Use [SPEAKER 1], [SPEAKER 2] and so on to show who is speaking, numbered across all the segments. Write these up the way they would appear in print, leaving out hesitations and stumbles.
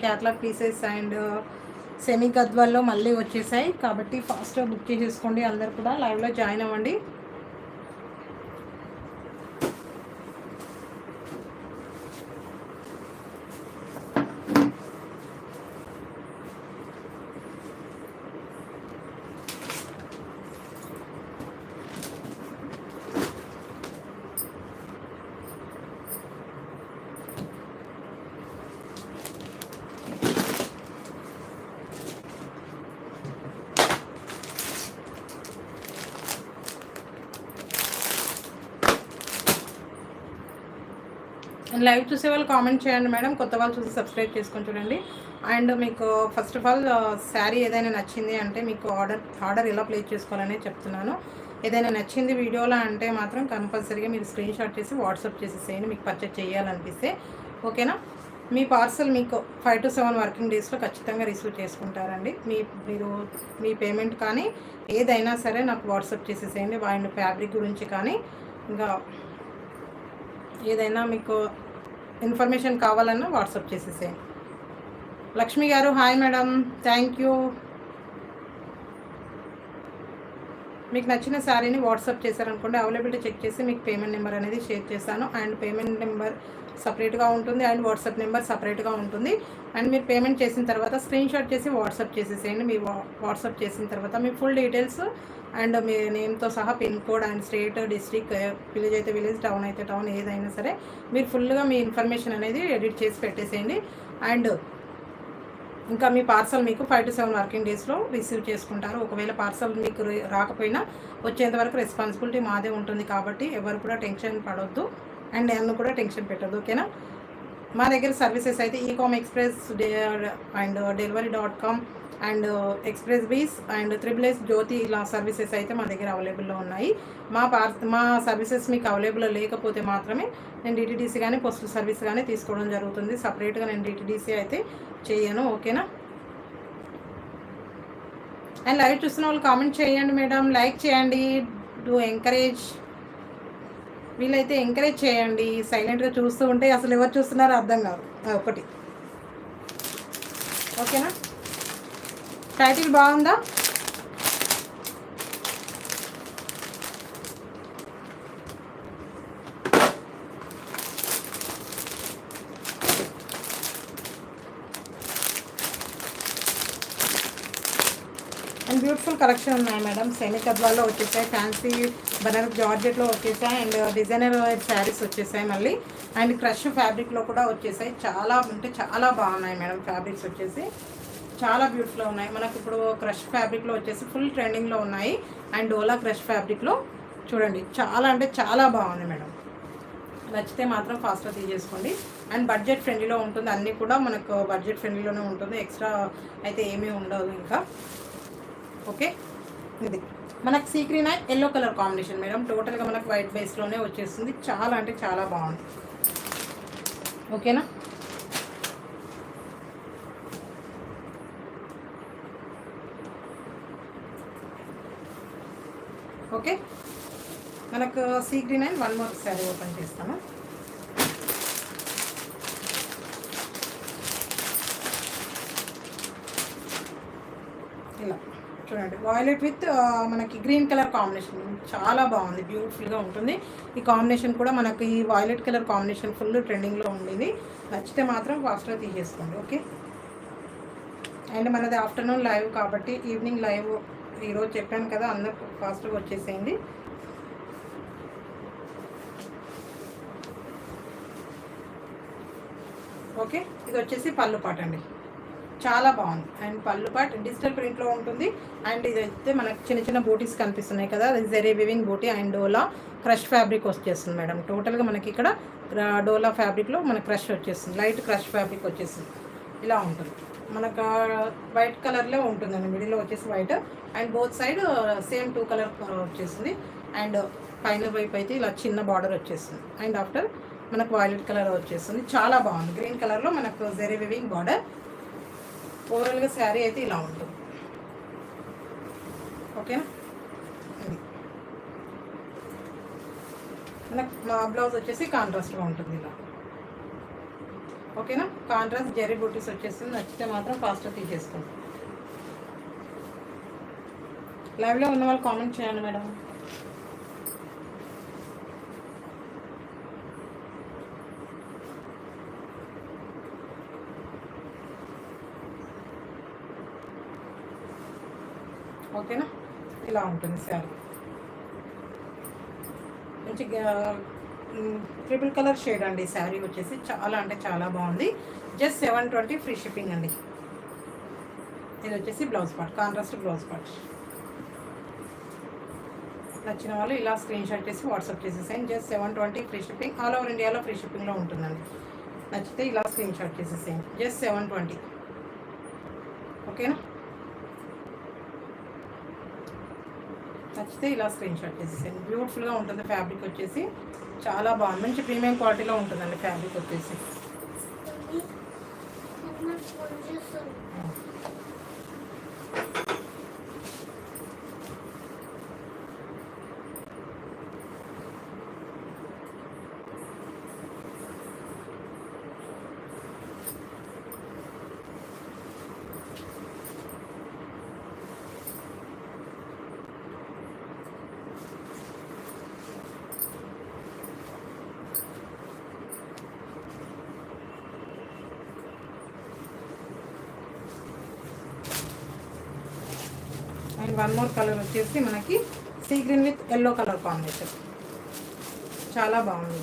[SPEAKER 1] Catalogue pieces and semi గద్వాల్లో మళ్ళీ వచ్చేసాయి. కాబట్టి ఫాస్ట్గా బుక్ చేసేసుకోండి. అందరు కూడా లైవ్లో జాయిన్ అవ్వండి. లైవ్ చూసే వాళ్ళు కామెంట్ చేయండి మేడం, కొత్త వాళ్ళు చూసి సబ్స్క్రైబ్ చేసుకొని చూడండి. అండ్ మీకు ఫస్ట్ ఆఫ్ ఆల్ శారీ ఏదైనా నచ్చింది అంటే మీకు ఆర్డర్ ఎలా ప్లేస్ చేసుకోవాలనే చెప్తున్నాను. ఏదైనా నచ్చింది వీడియోలో అంటే మాత్రం కంపల్సరీగా మీరు స్క్రీన్ షాట్ చేసి వాట్సాప్ చేసేసేయండి మీకు పర్చేజ్ చేయాలనిపిస్తే. ఓకేనా? మీ పార్సల్ మీకు 5 to 7 వర్కింగ్ డేస్లో ఖచ్చితంగా రిసీవ్ చేసుకుంటారండి. మీరు మీ పేమెంట్ కానీ ఏదైనా సరే నాకు వాట్సాప్ చేసేసేయండి. అండ్ ఫ్యాబ్రిక్ గురించి కానీ ఇంకా ఏదైనా మీకు ఇన్ఫర్మేషన్ కావాలన్నా వాట్సాప్ చేసేసేయండి. లక్ష్మి గారు హాయ్ మేడం, థ్యాంక్ యూ. మీకు నచ్చిన శారీని వాట్సాప్ చేశారనుకోండి, అవైలబిలిటీ చెక్ చేసి మీకు పేమెంట్ నెంబర్ అనేది షేర్ చేశాను. అండ్ పేమెంట్ నెంబర్ సపరేట్గా ఉంటుంది అండ్ వాట్సాప్ నెంబర్ సపరేట్గా ఉంటుంది. అండ్ మీరు పేమెంట్ చేసిన తర్వాత స్క్రీన్ షాట్ చేసి వాట్సాప్ చేసేసేయండి. మీ వాట్సాప్ చేసిన తర్వాత మీ ఫుల్ డీటెయిల్స్ అండ్ మీ నేమ్తో సహా pin code and state, district, village అయితే విలేజ్, టౌన్ అయితే టౌన్, ఏదైనా సరే మీరు ఫుల్గా మీ ఇన్ఫర్మేషన్ అనేది ఎడిట్ చేసి పెట్టేసేయండి. అండ్ ఇంకా మీ పార్సల్ మీకు 5 to 7 వర్కింగ్ డేస్లో రిసీవ్ చేసుకుంటారు. ఒకవేళ పార్సల్ మీకు రాకపోయినా వచ్చేంత వరకు రెస్పాన్సిబిలిటీ మాదే ఉంటుంది. కాబట్టి ఎవరు కూడా టెన్షన్ పడొద్దు అండ్ నన్ను కూడా టెన్షన్ పెట్టద్దు. ఓకేనా? మా దగ్గర సర్వీసెస్ అయితే e-com express and delivery.com and express bees and triple జ్యోతి ఇలా సర్వీసెస్ అయితే మా దగ్గర అవైలబుల్లో ఉన్నాయి. మా సర్వీసెస్ మీకు అవైలబుల్లో లేకపోతే మాత్రమే నేను డిటీడీసీ కానీ పోస్టల్ సర్వీస్ కానీ తీసుకోవడం జరుగుతుంది. సపరేట్గా నేను డిటీడీసీ అయితే చేయను. ఓకేనా? అండ్ లైవ్ చూస్తున్న వాళ్ళు కామెంట్ చేయండి మేడం, లైక్ చేయండి, డు ఎంకరేజ్. వీళ్ళైతే ఎంకరేజ్ చేయండి. సైలెంట్గా చూస్తూ ఉంటే అసలు ఎవరు చూస్తున్నారో అర్థం కాదు. ఒకటి ఓకేనా? టైటిల్ బాగుందా? అండ్ బ్యూటిఫుల్ కలెక్షన్ ఉన్నాయి మేడం. సెమీ కద్వాల్లో వచ్చేసాయి, ఫ్యాన్సీ బనారస్ జార్జెట్లో వచ్చేసాయి అండ్ డిజైనర్ శారీస్ వచ్చేసాయి మళ్ళీ. అండ్ క్రష్ ఫ్యాబ్రిక్లో కూడా వచ్చేసాయి. చాలా అంటే చాలా బాగున్నాయి మేడం. ఫ్యాబ్రిక్స్ వచ్చేసి చాలా బ్యూటిఫుల్గా ఉన్నాయి. మనకు ఇప్పుడు క్రష్ ఫ్యాబ్రిక్లో వచ్చేసి ఫుల్ ట్రెండింగ్లో ఉన్నాయి. అండ్ డోలా క్రష్ ఫ్యాబ్రిక్లో చూడండి చాలా అంటే చాలా బాగుంది మేడం. నచ్చితే మాత్రం ఫాస్ట్గా తీసేసుకోండి. అండ్ బడ్జెట్ ఫ్రెండ్లీలో ఉంటుంది. అన్నీ కూడా మనకు బడ్జెట్ ఫ్రెండ్లీలోనే ఉంటుంది. ఎక్స్ట్రా అయితే ఏమీ ఉండదు ఇంకా. ఓకే, ఇది మనకు sea green and yellow colour combination madam. టోటల్గా మనకు వైట్ బేస్లోనే వచ్చేస్తుంది. చాలా అంటే చాలా బాగుంది. ఓకేనా? ఓకే, మనకు sea green and one more sari open చేస్తాను. ఇలా చూడండి, వాయిలెట్ విత్ మనకి గ్రీన్ కలర్ కాంబినేషన్ చాలా బాగుంది, బ్యూటిఫుల్గా ఉంటుంది. ఈ కాంబినేషన్ కూడా మనకి ఈ వాయిలెట్ కలర్ కాంబినేషన్ ఫుల్ ట్రెండింగ్లో ఉండేది. నచ్చితే మాత్రం ఫాస్ట్గా తీసేసుకోండి. ఓకే, అండ్ మనది ఆఫ్టర్నూన్ లైవ్ కాబట్టి ఈవినింగ్ లైవ్ ఈరోజు చెప్పాను కదా, అందరూ ఫాస్ట్గా వచ్చేసేయండి. ఓకే, ఇది వచ్చేసి పళ్ళు పాట అండి, చాలా బాగుంది. అండ్ పళ్ళు పాట్ డిజిటల్ ప్రింట్లో ఉంటుంది. అండ్ ఇదైతే మనకు చిన్న చిన్న బూటీస్ కనిపిస్తున్నాయి కదా, అది zari weaving buti and dola crush fabric వచ్చేస్తుంది మేడం. టోటల్గా మనకి ఇక్కడ డోలా ఫ్యాబ్రిక్లో మనకు క్రష్ వచ్చేస్తుంది, లైట్ క్రష్ ఫ్యాబ్రిక్ వచ్చేస్తుంది. ఇలా ఉంటుంది మనకు వైట్ కలర్లో ఉంటుందండి, మిడిల్లో వచ్చేసి white and both side same 2 colour వచ్చేస్తుంది. అండ్ పైన వైపు అయితే ఇలా చిన్న బార్డర్ వచ్చేస్తుంది. అండ్ ఆఫ్టర్ మనకు వైలెట్ కలర్ వచ్చేస్తుంది. చాలా బాగుంది, గ్రీన్ కలర్లో మనకు జెరీ వివింగ్ బార్డర్. ఓవరాల్గా శారీ అయితే ఇలా ఉంటుంది. ఓకేనా? ఇది మనకు మా బ్లౌజ్ వచ్చేసి కాంట్రాస్ట్గా ఉంటుంది ఇలా. ఓకేనా. కాంట్రాస్ట్ జెరీ బూటీస్ వచ్చేస్తుంది. నచ్చితే మాత్రం ఫాస్ట్గా తీసేసుకోండి. లైవ్లో ఉన్న వాళ్ళు కామెంట్ చేయండి మేడం. ఓకేనా. ఇలా ఉంటుంది శారీ. మంచి ట్రిపుల్ కలర్ షేడ్ అండి శారీ వచ్చేసి. చాలా అంటే చాలా బాగుంది. జస్ట్ 720 ఫ్రీ షిప్పింగ్ అండి. ఇది వచ్చేసి blouse part, contrast blouse part. నచ్చిన వాళ్ళు ఇలా స్క్రీన్ షాట్ చేసి వాట్సాప్ చేసేసేయండి. Just 720 free shipping. All over ఇండియాలో ఫ్రీ షిప్పింగ్లో ఉంటుందండి. నచ్చితే ఇలా స్క్రీన్ షాట్ చేసేసేయండి. జస్ట్ 720. ఓకేనా. నచ్చితే ఇలా స్క్రీన్ షాట్ చేసేసేయండి. బ్యూటిఫుల్గా ఉంటుంది ఫ్యాబ్రిక్ వచ్చేసి. చాలా బాగుంది. మంచి ప్రీమియం క్వాలిటీలో ఉంటుందండి ఫ్యాబ్రిక్ వచ్చేసి. అండ్ వన్ మోర్ కలర్ వచ్చేసి మనకి sea green with yellow colour combination. చాలా బాగుంది.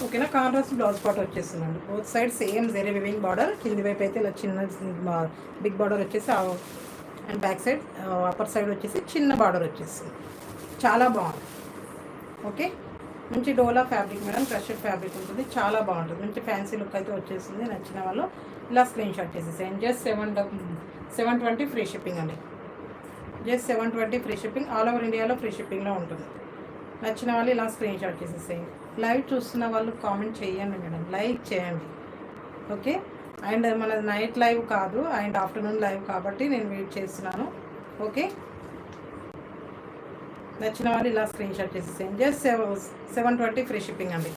[SPEAKER 1] ఓకేనా. కాంట్రాస్ట్ బ్లౌజ్ పార్ట్ వచ్చేస్తుందండి. Both side same zari weaving border. కింది వైపు అయితే ఇలా చిన్న బిగ్ బార్డర్ వచ్చేసి, and back side upper side వచ్చేసి చిన్న బార్డర్ వచ్చేస్తుంది. చాలా బాగుంది. ఓకే. మంచి dola fabric madam, crushed fabric ఉంటుంది. చాలా బాగుంటుంది. మంచి ఫ్యాన్సీ లుక్ అయితే వచ్చేస్తుంది. నచ్చిన వాళ్ళు ఇలా స్క్రీన్ షాట్ చేసేసేయండి. జస్ట్ 720 ఫ్రీ షిప్పింగ్ అండి. Just 720 free shipping. All over ఇండియాలో ఫ్రీ షిప్పింగ్లో ఉంటుంది. నచ్చిన వాళ్ళు ఇలా స్క్రీన్ షాట్ చేసేసేయండి. లైవ్ చూస్తున్న వాళ్ళు కామెంట్ చేయండి మేడం, లైక్ చేయండి. ఓకే. అండ్ మన నైట్ లైవ్ కాదు, అండ్ ఆఫ్టర్నూన్ లైవ్ కాబట్టి నేను వెయిట్ చేస్తున్నాను. ఓకే. నచ్చిన వాళ్ళు ఇలా స్క్రీన్ షాట్ చేసేసేయండి. జస్ట్ 720 ఫ్రీ షిప్పింగ్ అండి.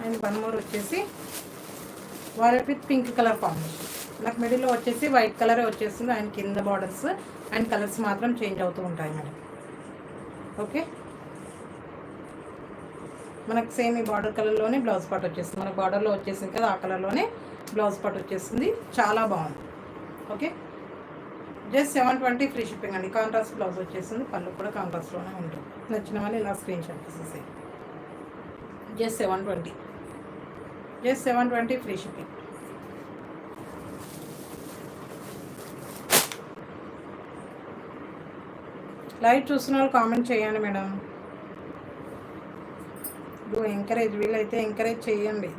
[SPEAKER 1] అండ్ వన్ మోర్ వచ్చేసి వారెట్ విత్ పింక్ కలర్ కాంబినేషన్. నాకు మిడిల్లో వచ్చేసి వైట్ కలరే వచ్చేస్తుంది. అండ్ కింద బార్డర్స్ అండ్ కలర్స్ మాత్రం చేంజ్ అవుతూ ఉంటాయి మేడం. ఓకే. మనకు సేమ్ ఈ బార్డర్ కలర్లోనే బ్లౌజ్ పార్ట్ వచ్చేస్తుంది. మనకు బార్డర్లో వచ్చేసింది కదా, ఆ కలర్లోనే బ్లౌజ్ పార్ట్ వచ్చేస్తుంది. చాలా బాగుంది. ఓకే. జస్ట్ 720 ఫ్రీ షిప్పింగ్ అండి. కాంట్రాస్ట్ బ్లౌజ్ వచ్చేస్తుంది. పళ్ళు కూడా కాంట్రాస్ట్లోనే ఉంటుంది. నచ్చిన వాళ్ళు ఇలా స్క్రీన్ షాట్ చేసేసి just 720. Just 720 free shipping. Live చూస్తున్న వాళ్ళు కామెంట్ చేయండి మేడం. ఎంకరేజ్, వీళ్ళైతే ఎంకరేజ్ చేయండి.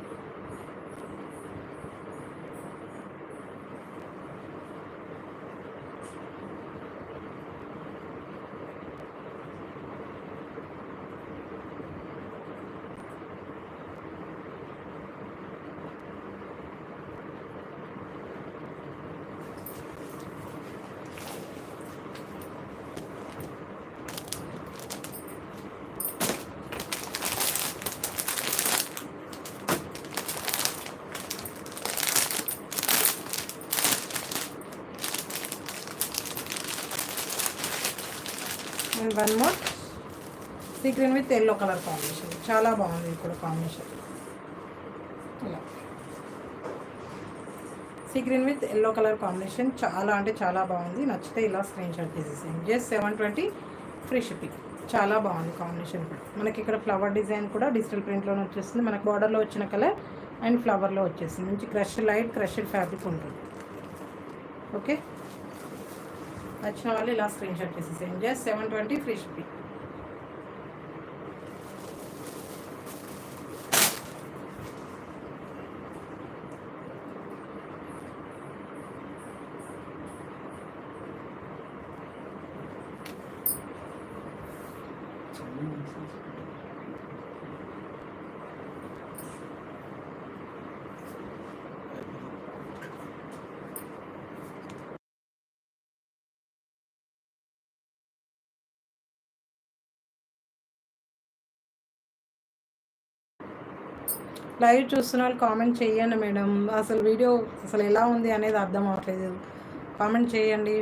[SPEAKER 1] And one more see green with yellow colour combination. చాలా బాగుంది ఇది కూడా కాంబినేషన్. ఇలా see green with yellow colour combination చాలా అంటే చాలా బాగుంది. నచ్చితే ఇలా స్క్రీన్ షాట్ చేసేసేయండి. Just 720 free shipping. చాలా బాగుంది కాంబినేషన్ కూడా. మనకి ఇక్కడ ఫ్లవర్ డిజైన్ కూడా డిజిటల్ ప్రింట్లోనే వచ్చేస్తుంది. మనకు బార్డర్లో వచ్చిన కలర్ అండ్ ఫ్లవర్లో వచ్చేస్తుంది. మంచి క్రష్, లైట్ క్రషెడ్ ఫ్యాబ్రిక్ ఉంటుంది. ఓకే. నచ్చిన వాళ్ళు ఇలా స్క్రీన్ షాట్ చేసేసేయండి. Just 720 free shipping. లైవ్ చూస్తున్న వాళ్ళు కామెంట్ చేయండి మేడం. అసలు వీడియో అసలు ఎలా ఉంది అనేది అర్థం అవ్వట్లేదు. కామెంట్ చేయండి.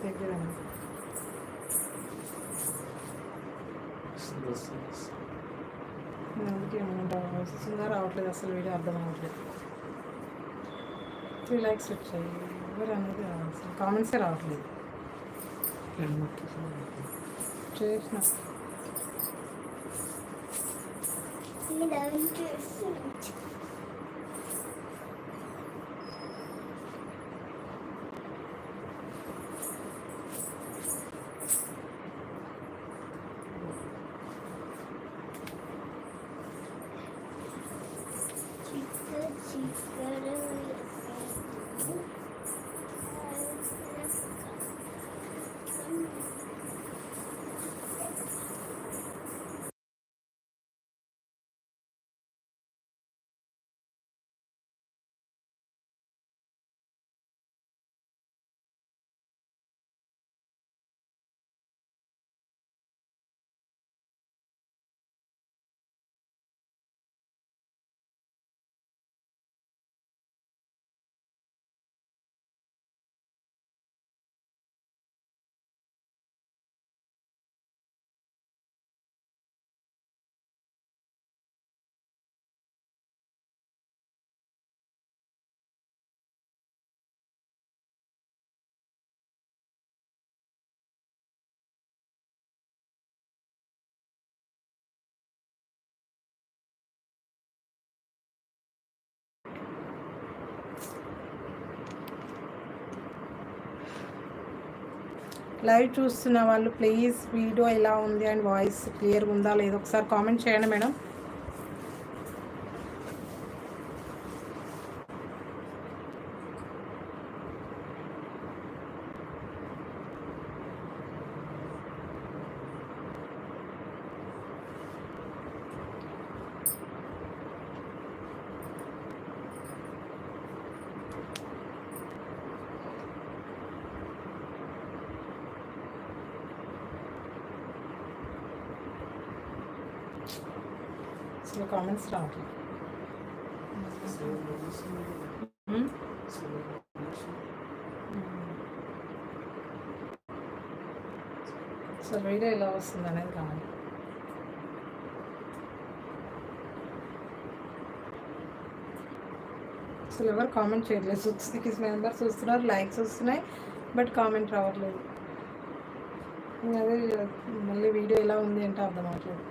[SPEAKER 1] దగ్గర అందుకే వస్తుందా రావట్లేదు, అసలు వీడియో అర్థం అవ్వట్లేదు. 3 likes వచ్చాయి, ఎవరు అనేది అసలు కామెంట్సే రావట్లేదు. చేసిన లైవ్ చూస్తున్న వాళ్ళు ప్లీజ్ వీడియో ఎలా ఉంది అండ్ వాయిస్ క్లియర్గా ఉందా లేదో ఒకసారి కామెంట్ చేయండి మేడం. అసలు కామెంట్స్ రావట్లేదు. అసలు వీడియో ఎలా వస్తుంది అనేది కావాలి. అసలు ఎవరు కామెంట్ చేయట్లేదు. 66 మెంబర్స్ చూస్తున్నారు, లైక్స్ వస్తున్నాయి, బట్ కామెంట్ రావట్లేదు. అదే మళ్ళీ వీడియో ఎలా ఉంది అంటే అర్థం అవ్వట్లేదు.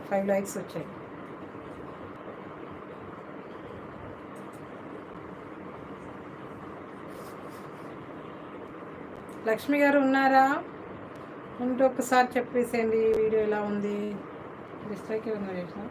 [SPEAKER 1] 5 likes వచ్చాయి. లక్ష్మి గారు ఉన్నారా? ఉంటే ఒకసారి చెప్పేసేయండి వీడియో ఎలా ఉంది. డిస్ట్రైక్ ఏమన్నా చేసిన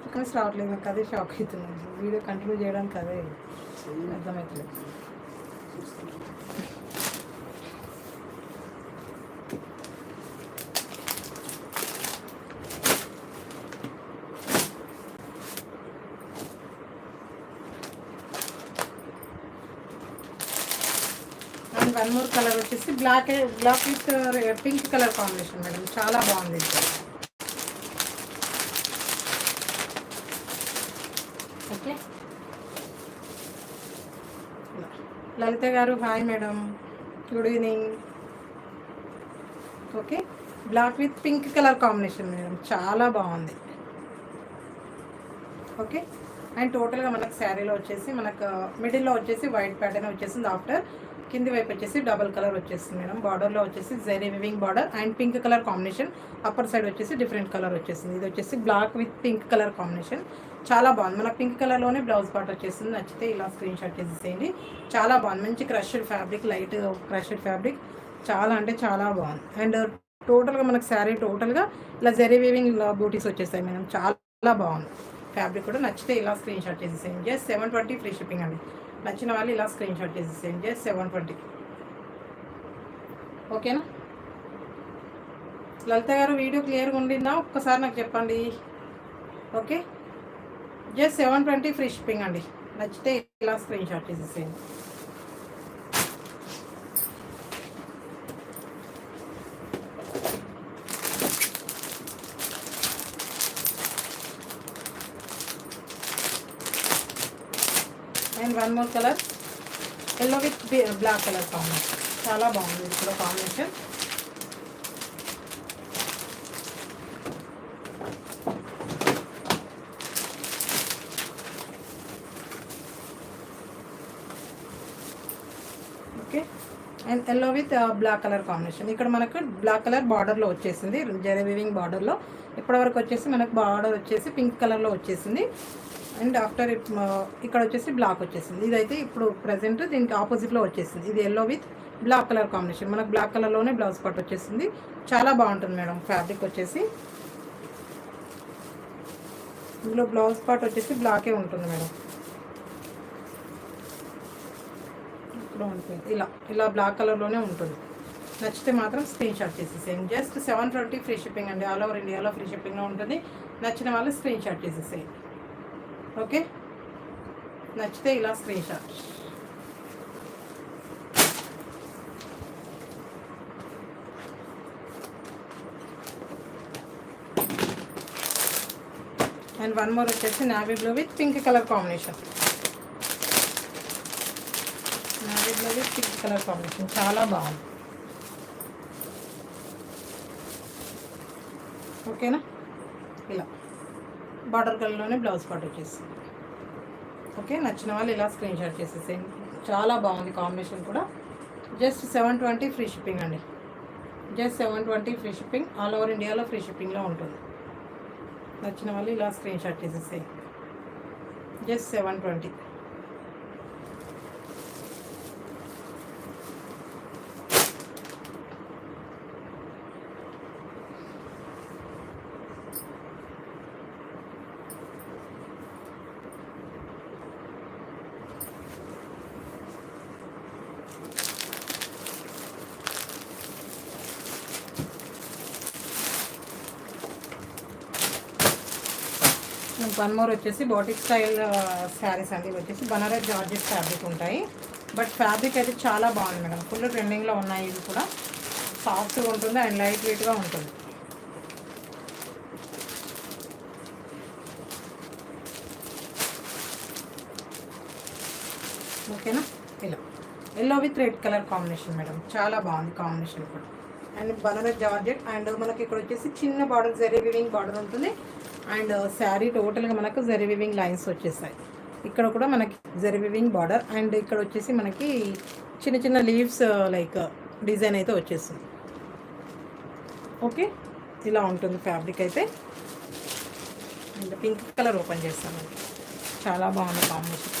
[SPEAKER 1] ఫ్రీక్వెన్సీ రావట్లేదు. నాకు అదే షాక్ అవుతున్నాను. వీడియో కంటిన్యూ చేయడానికి అదే అర్థమవుతుంది. అండ్ 1 more కలర్ వచ్చేసి black with pink colour combination madam, చాలా బాగుంది. Okay, Lalitha garu hi madam, good evening. Okay, black with pink colour combination madam, చాలా బాగుంది. ఓకే. అండ్ టోటల్గా మనకు శారీలో వచ్చేసి మనకు మిడిల్లో వచ్చేసి వైట్ ప్యాటర్న్ వచ్చేసింది. ఆఫ్టర్ కింది వైపు వచ్చేసి డబల్ కలర్ వచ్చేసింది మేడం. బార్డర్లో వచ్చేసి zari weaving border and pink colour combination. Upper side వచ్చేసి డిఫరెంట్ కలర్ వచ్చేసింది. ఇది వచ్చేసి black with pink colour combination. చాలా బాగుంది. మనకు పింక్ కలర్లోనే బ్లౌజ్ పార్ట్ వచ్చేసింది. నచ్చితే ఇలా స్క్రీన్ షాట్ చేసేసేయండి. చాలా బాగుంది. మంచి crushed fabric, light crushed fabric. చాలా అంటే చాలా బాగుంది. అండ్ టోటల్గా మనకు శారీ టోటల్గా ఇలా జరీ వీవింగ్ బూటీస్ వచ్చేస్తాయి మేడం. చాలా బాగుంది ఫ్యాబ్రిక్ కూడా. నచ్చితే ఇలా స్క్రీన్ షాట్ చేసేసేయండి. జస్ట్ 720 ఫ్రీ షిప్పింగ్ అండి. నచ్చిన వాళ్ళు ఇలా స్క్రీన్ షాట్ చేసేసేయండి. జస్ట్ 720. ఓకేనా లలిత గారు? వీడియో క్లియర్గా ఉండిందా? ఒక్కసారి నాకు చెప్పండి. ఓకే. జస్ట్ 720 ఫ్రీ షిప్పింగ్ అండి. నచ్చితే ఇలా స్క్రీన్ షాట్ చేసేసేయండి. And one more colour yellow with black colour combination. చాలా బాగుంది ఇది కూడా combination. Okay. And yellow with black colour combination. ఇక్కడ మనకు బ్లాక్ కలర్ బార్డర్లో వచ్చేసింది, జరీ వీవింగ్ బార్డర్లో. ఇప్పటివరకు వచ్చేసి మనకు బార్డర్ వచ్చేసి పింక్ కలర్లో వచ్చేసింది. అండ్ ఆఫ్టర్ ఇక్కడ వచ్చేసి బ్లాక్ వచ్చేసింది. ఇదైతే ఇప్పుడు ప్రజెంట్ దీనికి ఆపోజిట్లో వచ్చేసింది. ఇది yellow with black colour combination. మనకు బ్లాక్ కలర్లోనే బ్లౌజ్ పార్ట్ వచ్చేసింది. చాలా బాగుంటుంది మేడం ఫ్యాబ్రిక్ వచ్చేసి. ఇందులో బ్లౌజ్ పార్ట్ వచ్చేసి బ్లాకే ఉంటుంది మేడం. ఇప్పుడు ఉంటుంది ఇలా ఇలా బ్లాక్ కలర్లోనే ఉంటుంది. నచ్చితే మాత్రం స్క్రీన్ షాట్ చేసేసేయండి. జస్ట్ 720 ఫ్రీ షిప్పింగ్ అండి. ఆల్ ఓవర్ ఇండియాలో ఫ్రీ షిప్పింగ్లో ఉంటుంది. నచ్చిన వాళ్ళు స్క్రీన్ షాట్ చేసేసేయండి. ఓకే. నచ్చితే ఇలా screen shot. And one more వచ్చేసి navy blue with pink colour combination. Navy blue with pink colour combination చాలా బాగుంది. ఓకేనా ఇలా బార్డర్ కలర్లోనే బ్లౌజ్ పార్ట్ వచ్చేసింది. ఓకే. నచ్చిన వాళ్ళు ఇలా స్క్రీన్ షాట్ చేసేసేయండి. చాలా బాగుంది కాంబినేషన్ కూడా. జస్ట్ 720 ఫ్రీ షిప్పింగ్ అండి. Just 720 free shipping. All over ఇండియాలో ఫ్రీ షిప్పింగ్లో ఉంటుంది. నచ్చిన వాళ్ళు ఇలా స్క్రీన్ షాట్ చేసేసేయండి. జస్ట్ 720. వన్ మోర్ వచ్చేసి బాటిక్ స్టైల్ శారీస్ అండి. ఇవి వచ్చేసి బనారస్ జార్జెట్ ఫ్యాబ్రిక్ ఉంటాయి. బట్ ఫ్యాబ్రిక్ అయితే చాలా బాగుంది మేడం. ఫుల్ ట్రెండింగ్లో ఉన్నాయి. ఇవి కూడా సాఫ్ట్గా ఉంటుంది అండ్ లైట్ వెయిట్గా ఉంటుంది. ఓకేనా ఇలా yellow with red colour combination madam. చాలా బాగుంది కాంబినేషన్ కూడా. అండ్ బనారస్ జార్జెట్ అండ్ మనకి ఇక్కడ వచ్చేసి చిన్న బార్డర్ జరీ వివింగ్ బార్డర్ ఉంటుంది. అండ్ శారీ టోటల్గా మనకు జరీ వివింగ్ లైన్స్ వచ్చేసాయి. ఇక్కడ కూడా మనకి జరీ వివింగ్ బార్డర్ అండ్ ఇక్కడ వచ్చేసి మనకి చిన్న చిన్న లీవ్స్ లైక్ డిజైన్ అయితే వచ్చేస్తుంది. ఓకే. ఇలా ఉంటుంది ఫ్యాబ్రిక్ అయితే. అండ్ పింక్ కలర్ ఓపెన్ చేస్తామండి. చాలా బాగుంది కాంబినేషన్.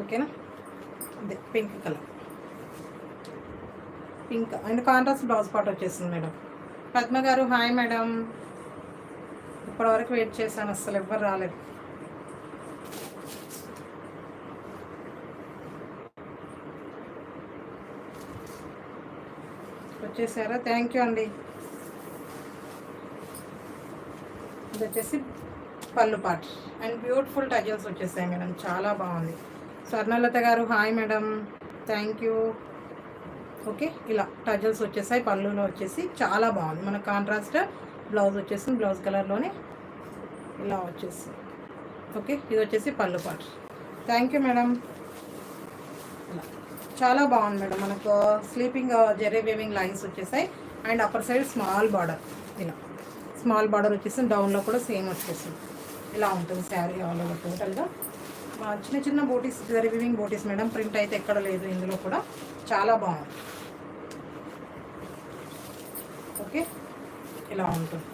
[SPEAKER 1] ఓకేనా అదే pink colour. Pink and contrast blouse part వచ్చేస్తుంది మేడం. పద్మ గారు హాయ్ మేడం. ఇప్పటివరకు వెయిట్ చేశాను, అసలు ఎవ్వరు రాలేదు. వచ్చేసారా? థ్యాంక్ యూ అండి. ఇది వచ్చేసి పళ్ళు పార్ట్ అండ్ బ్యూటిఫుల్ టజల్స్ వచ్చేసాయి మేడం. చాలా బాగుంది. స్వర్ణలత గారు hi madam. Thank you. Okay. ఇలా టజల్స్ వచ్చేసాయి. పళ్ళులో వచ్చేసి చాలా బాగుంది. మన కాంట్రాస్ట్ బ్లౌజ్ వచ్చేసి బ్లౌజ్ కలర్లోనే ఇలా వచ్చేసి. ఓకే. ఇది వచ్చేసి పళ్ళు పార్ట్. Thank you madam. ఇలా చాలా బాగుంది మేడం. మనకు స్లీపింగ్ జరీ వేవింగ్ లైన్స్ వచ్చేసాయి. And upper side small border, ఇలా స్మాల్ బార్డర్ వచ్చేసి డౌన్లో కూడా సేమ్ వచ్చేస్తుంది. ఇలా ఉంటుంది శారీ ఆల్ ఓవర్ టోటల్గా. చిన్న చిన్న బోటీస్, రివివింగ్ బోటీస్ మేడం. ప్రింట్ అయితే ఎక్కడ లేదు ఇందులో కూడా. చాలా బాగుంది. ఓకే, ఇలా ఉంటుంది.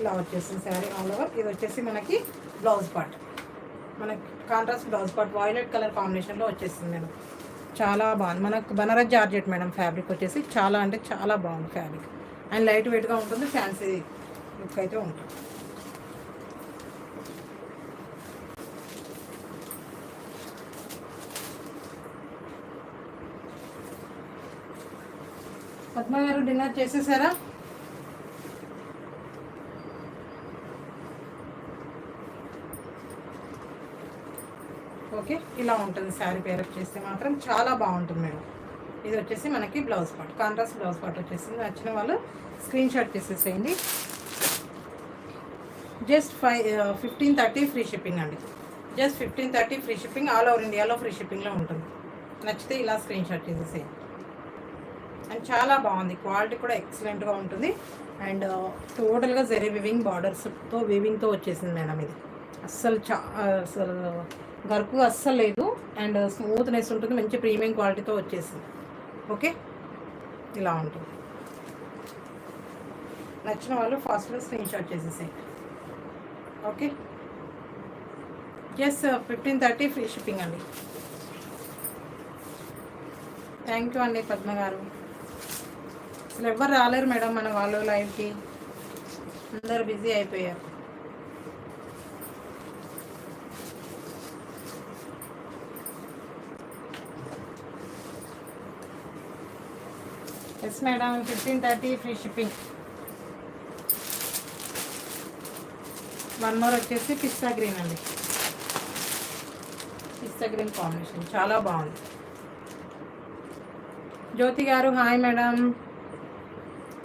[SPEAKER 1] ఇలా వచ్చేసింది శారీ ఆల్ ఓవర్. ఇది వచ్చేసి మనకి బ్లౌజ్ పార్ట్, మనకి contrast blouse part violet colour కాంబినేషన్లో వచ్చేసింది మేడం. చాలా బాగుంది. మనకు బనారస్ జార్జెట్ మేడం. ఫ్యాబ్రిక్ వచ్చేసి చాలా అంటే చాలా బాగుంది ఫ్యాబ్రిక్. అండ్ లైట్ వెయిట్గా ఉంటుంది, ఫ్యాన్సీ లుక్ అయితే ఉంటుంది. పద్మ గారు డిన్నర్ చేసేసారా? ఓకే, ఇలా ఉంటుంది శారీ పేరప్ చేస్తే మాత్రం చాలా బాగుంటుంది మేడం. ఇది వచ్చేసి మనకి blouse part, contrast blouse part వచ్చేసింది. నచ్చిన వాళ్ళు స్క్రీన్ షాట్ చేసేసేయండి. జస్ట్ 1530 ఫ్రీ షిప్పింగ్ అండి. Just 1530 free shipping, all over ఇండియాలో ఫ్రీ షిప్పింగ్లో ఉంటుంది. నచ్చితే ఇలా స్క్రీన్ షాట్ చేసేసేయండి. అండ్ చాలా బాగుంది, క్వాలిటీ కూడా ఎక్సలెంట్గా ఉంటుంది. అండ్ టోటల్గా జరీ వివింగ్ బార్డర్స్తో వివింగ్తో వచ్చేసింది మేడం. ఇది అస్సలు వర్క్ అస్సలు లేదు. అండ్ స్మూత్నెస్ ఉంటుంది, మంచి ప్రీమియం క్వాలిటీతో వచ్చేసింది. ఓకే, ఇలా ఉంటుంది. నచ్చిన వాళ్ళు ఫాస్ట్గా స్క్రీన్ షాట్ చేసేసేయండి. ఓకే, జస్ట్ 1530 ఫ్రీ షిప్పింగ్ అండి. థ్యాంక్ యూ అండి పద్మ గారు. అసలు ఎవ్వరు రాలేరు మేడం మన వాళ్ళు లైవ్కి, అందరు బిజీ అయిపోయారు. Yes madam, 1530 free shipping. One more వచ్చేసి పిస్తా గ్రీన్ అండి. పిస్తా గ్రీన్ కాంబినేషన్ చాలా బాగుంది. Jyothi garu hi madam.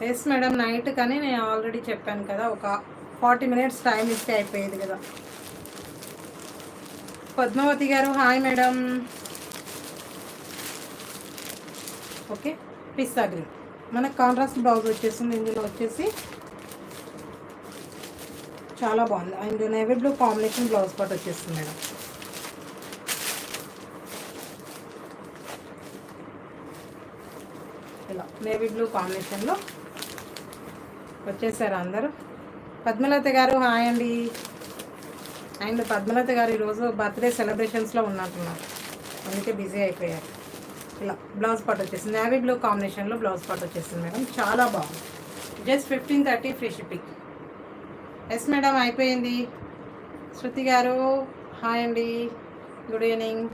[SPEAKER 1] Yes madam, night కానీ నేను ఆల్రెడీ చెప్పాను కదా, ఒక 40 మినిట్స్ టైం ఇస్తే అయిపోయేది కదా. పద్మావతి గారు హాయ్ మేడం. ఓకే, పిస్తా గ్రీన్ మనకు కాంట్రాస్ట్ బ్లౌజ్ వచ్చేసింది. ఇందులో వచ్చేసి చాలా బాగుంది. And navy blue combination blouse part వచ్చేస్తుంది మేడం. ఇలా నేవీ బ్లూ కాంబినేషన్లో వచ్చేసారు అందరూ. పద్మలత గారు హాయ్ అండి. అండ్ పద్మలత గారు ఈరోజు బర్త్డే సెలబ్రేషన్స్లో ఉన్నట్టున్నారు, అందుకే బిజీ అయిపోయారు. ఇలా బ్లౌజ్ పార్ట్ వచ్చేసింది, నేవీ బ్లూ కాంబినేషన్లో బ్లౌజ్ పార్ట్ వచ్చేసింది మేడం. చాలా బాగుంది. Just 1530 free shipping. Yes madam, అయిపోయింది. శృతి గారు హాయ్ అండి, గుడ్ ఈవినింగ్.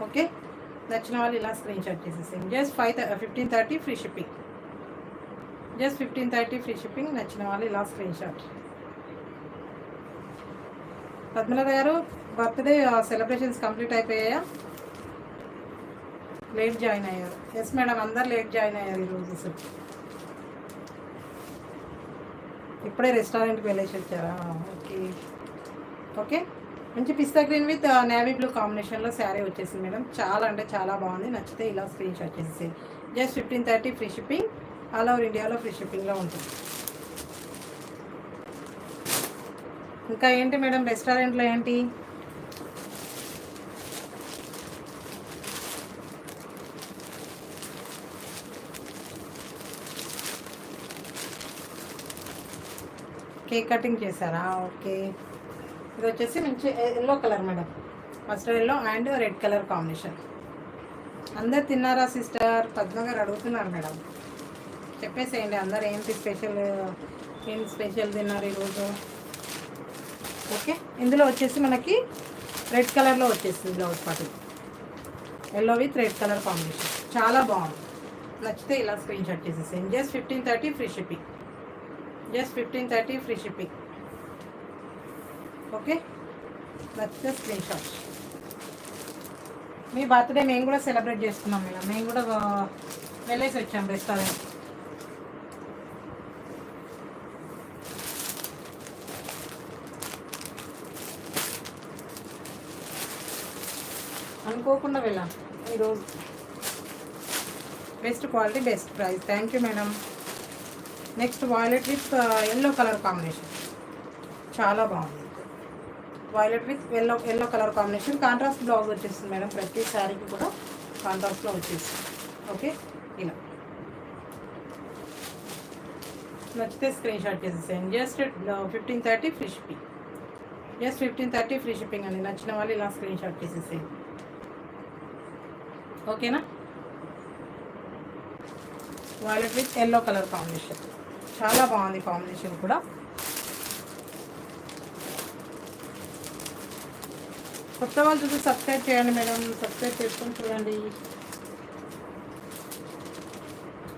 [SPEAKER 1] ఓకే, నచ్చిన వాళ్ళు ఇలా స్క్రీన్ షాట్ చేసేసేయండి. Just 1530 free shipping. Just 1530 free shipping. నచ్చిన వాళ్ళు ఇలా స్క్రీన్ షాట్. పద్మలత గారు బర్త్డే సెలబ్రేషన్స్ కంప్లీట్ అయిపోయాయా? లేట్ జాయిన్ అయ్యారు. ఎస్ మేడం, అందరు లేట్ జాయిన్ అయ్యారు ఈరోజు. అసలు ఇప్పుడే రెస్టారెంట్కి వెళ్ళేసి వచ్చారా? ఓకే ఓకే, మంచి పిస్తా గ్రీన్ విత్ నేవీ బ్లూ కాంబినేషన్లో శారీ వచ్చేసింది మేడం. చాలా అంటే చాలా బాగుంది. నచ్చితే ఇలా స్క్రీన్ షాట్ చేసేసి. Just 1530 free shipping, all over ఇండియాలో ఫ్రీ షిప్పింగ్లో ఉంటుంది. ఇంకా ఏంటి మేడం రెస్టారెంట్లో ఏంటి? కేక్ కటింగ్ చేశారా? ఓకే, ఇది వచ్చేసి మంచి yellow colour madam, mustard yellow and red colour combination. అందరు తిన్నారా సిస్టర్? పద్మ గారు అడుగుతున్నారు మేడం, చెప్పేసేయండి అందరు ఏంటి స్పెషల్ తిన్నారు ఈరోజు. ఓకే, ఇందులో వచ్చేసి మనకి రెడ్ కలర్లో వచ్చేసింది blouse part, yellow with red colour combination. చాలా బాగుంది. నచ్చితే ఇలా స్క్రీన్ షాట్ చేసేసేయండి. Just 1530 free shipping. Just 1530 free shipping. Okay, నచ్చితే స్క్రీన్ షాట్. మీ బర్త్డే మేము కూడా సెలబ్రేట్ చేసుకున్నాం మేడం. మేము కూడా వెళ్ళేసి వచ్చాం రెస్టారెంట్. అనుకోకుండా వెళ్ళాం ఈరోజు. Best quality best price. Thank you madam. Next violet with yellow colour combination, చాలా బాగుంది. Violet with yellow colour combination. Contrast blouse వచ్చేస్తుంది మేడం, ప్రతి శారీకి కూడా కాంట్రాస్ట్లో వచ్చేస్తుంది. ఓకే, ఇలా నచ్చితే స్క్రీన్ షాట్ చేసేసేయండి. Just 1530 free shipping. Just 1530 free shipping అండి. నచ్చిన వాళ్ళు ఇలా స్క్రీన్ షాట్ చేసేసేయండి. ఓకేనా. Violet with yellow colour combination, చాలా బాగుంది కాంబినేషన్ కూడా. కొత్త వాళ్ళు చూసి సబ్స్క్రైబ్ చేయండి మేడం, సబ్స్క్రైబ్ చేసుకొని చూడండి.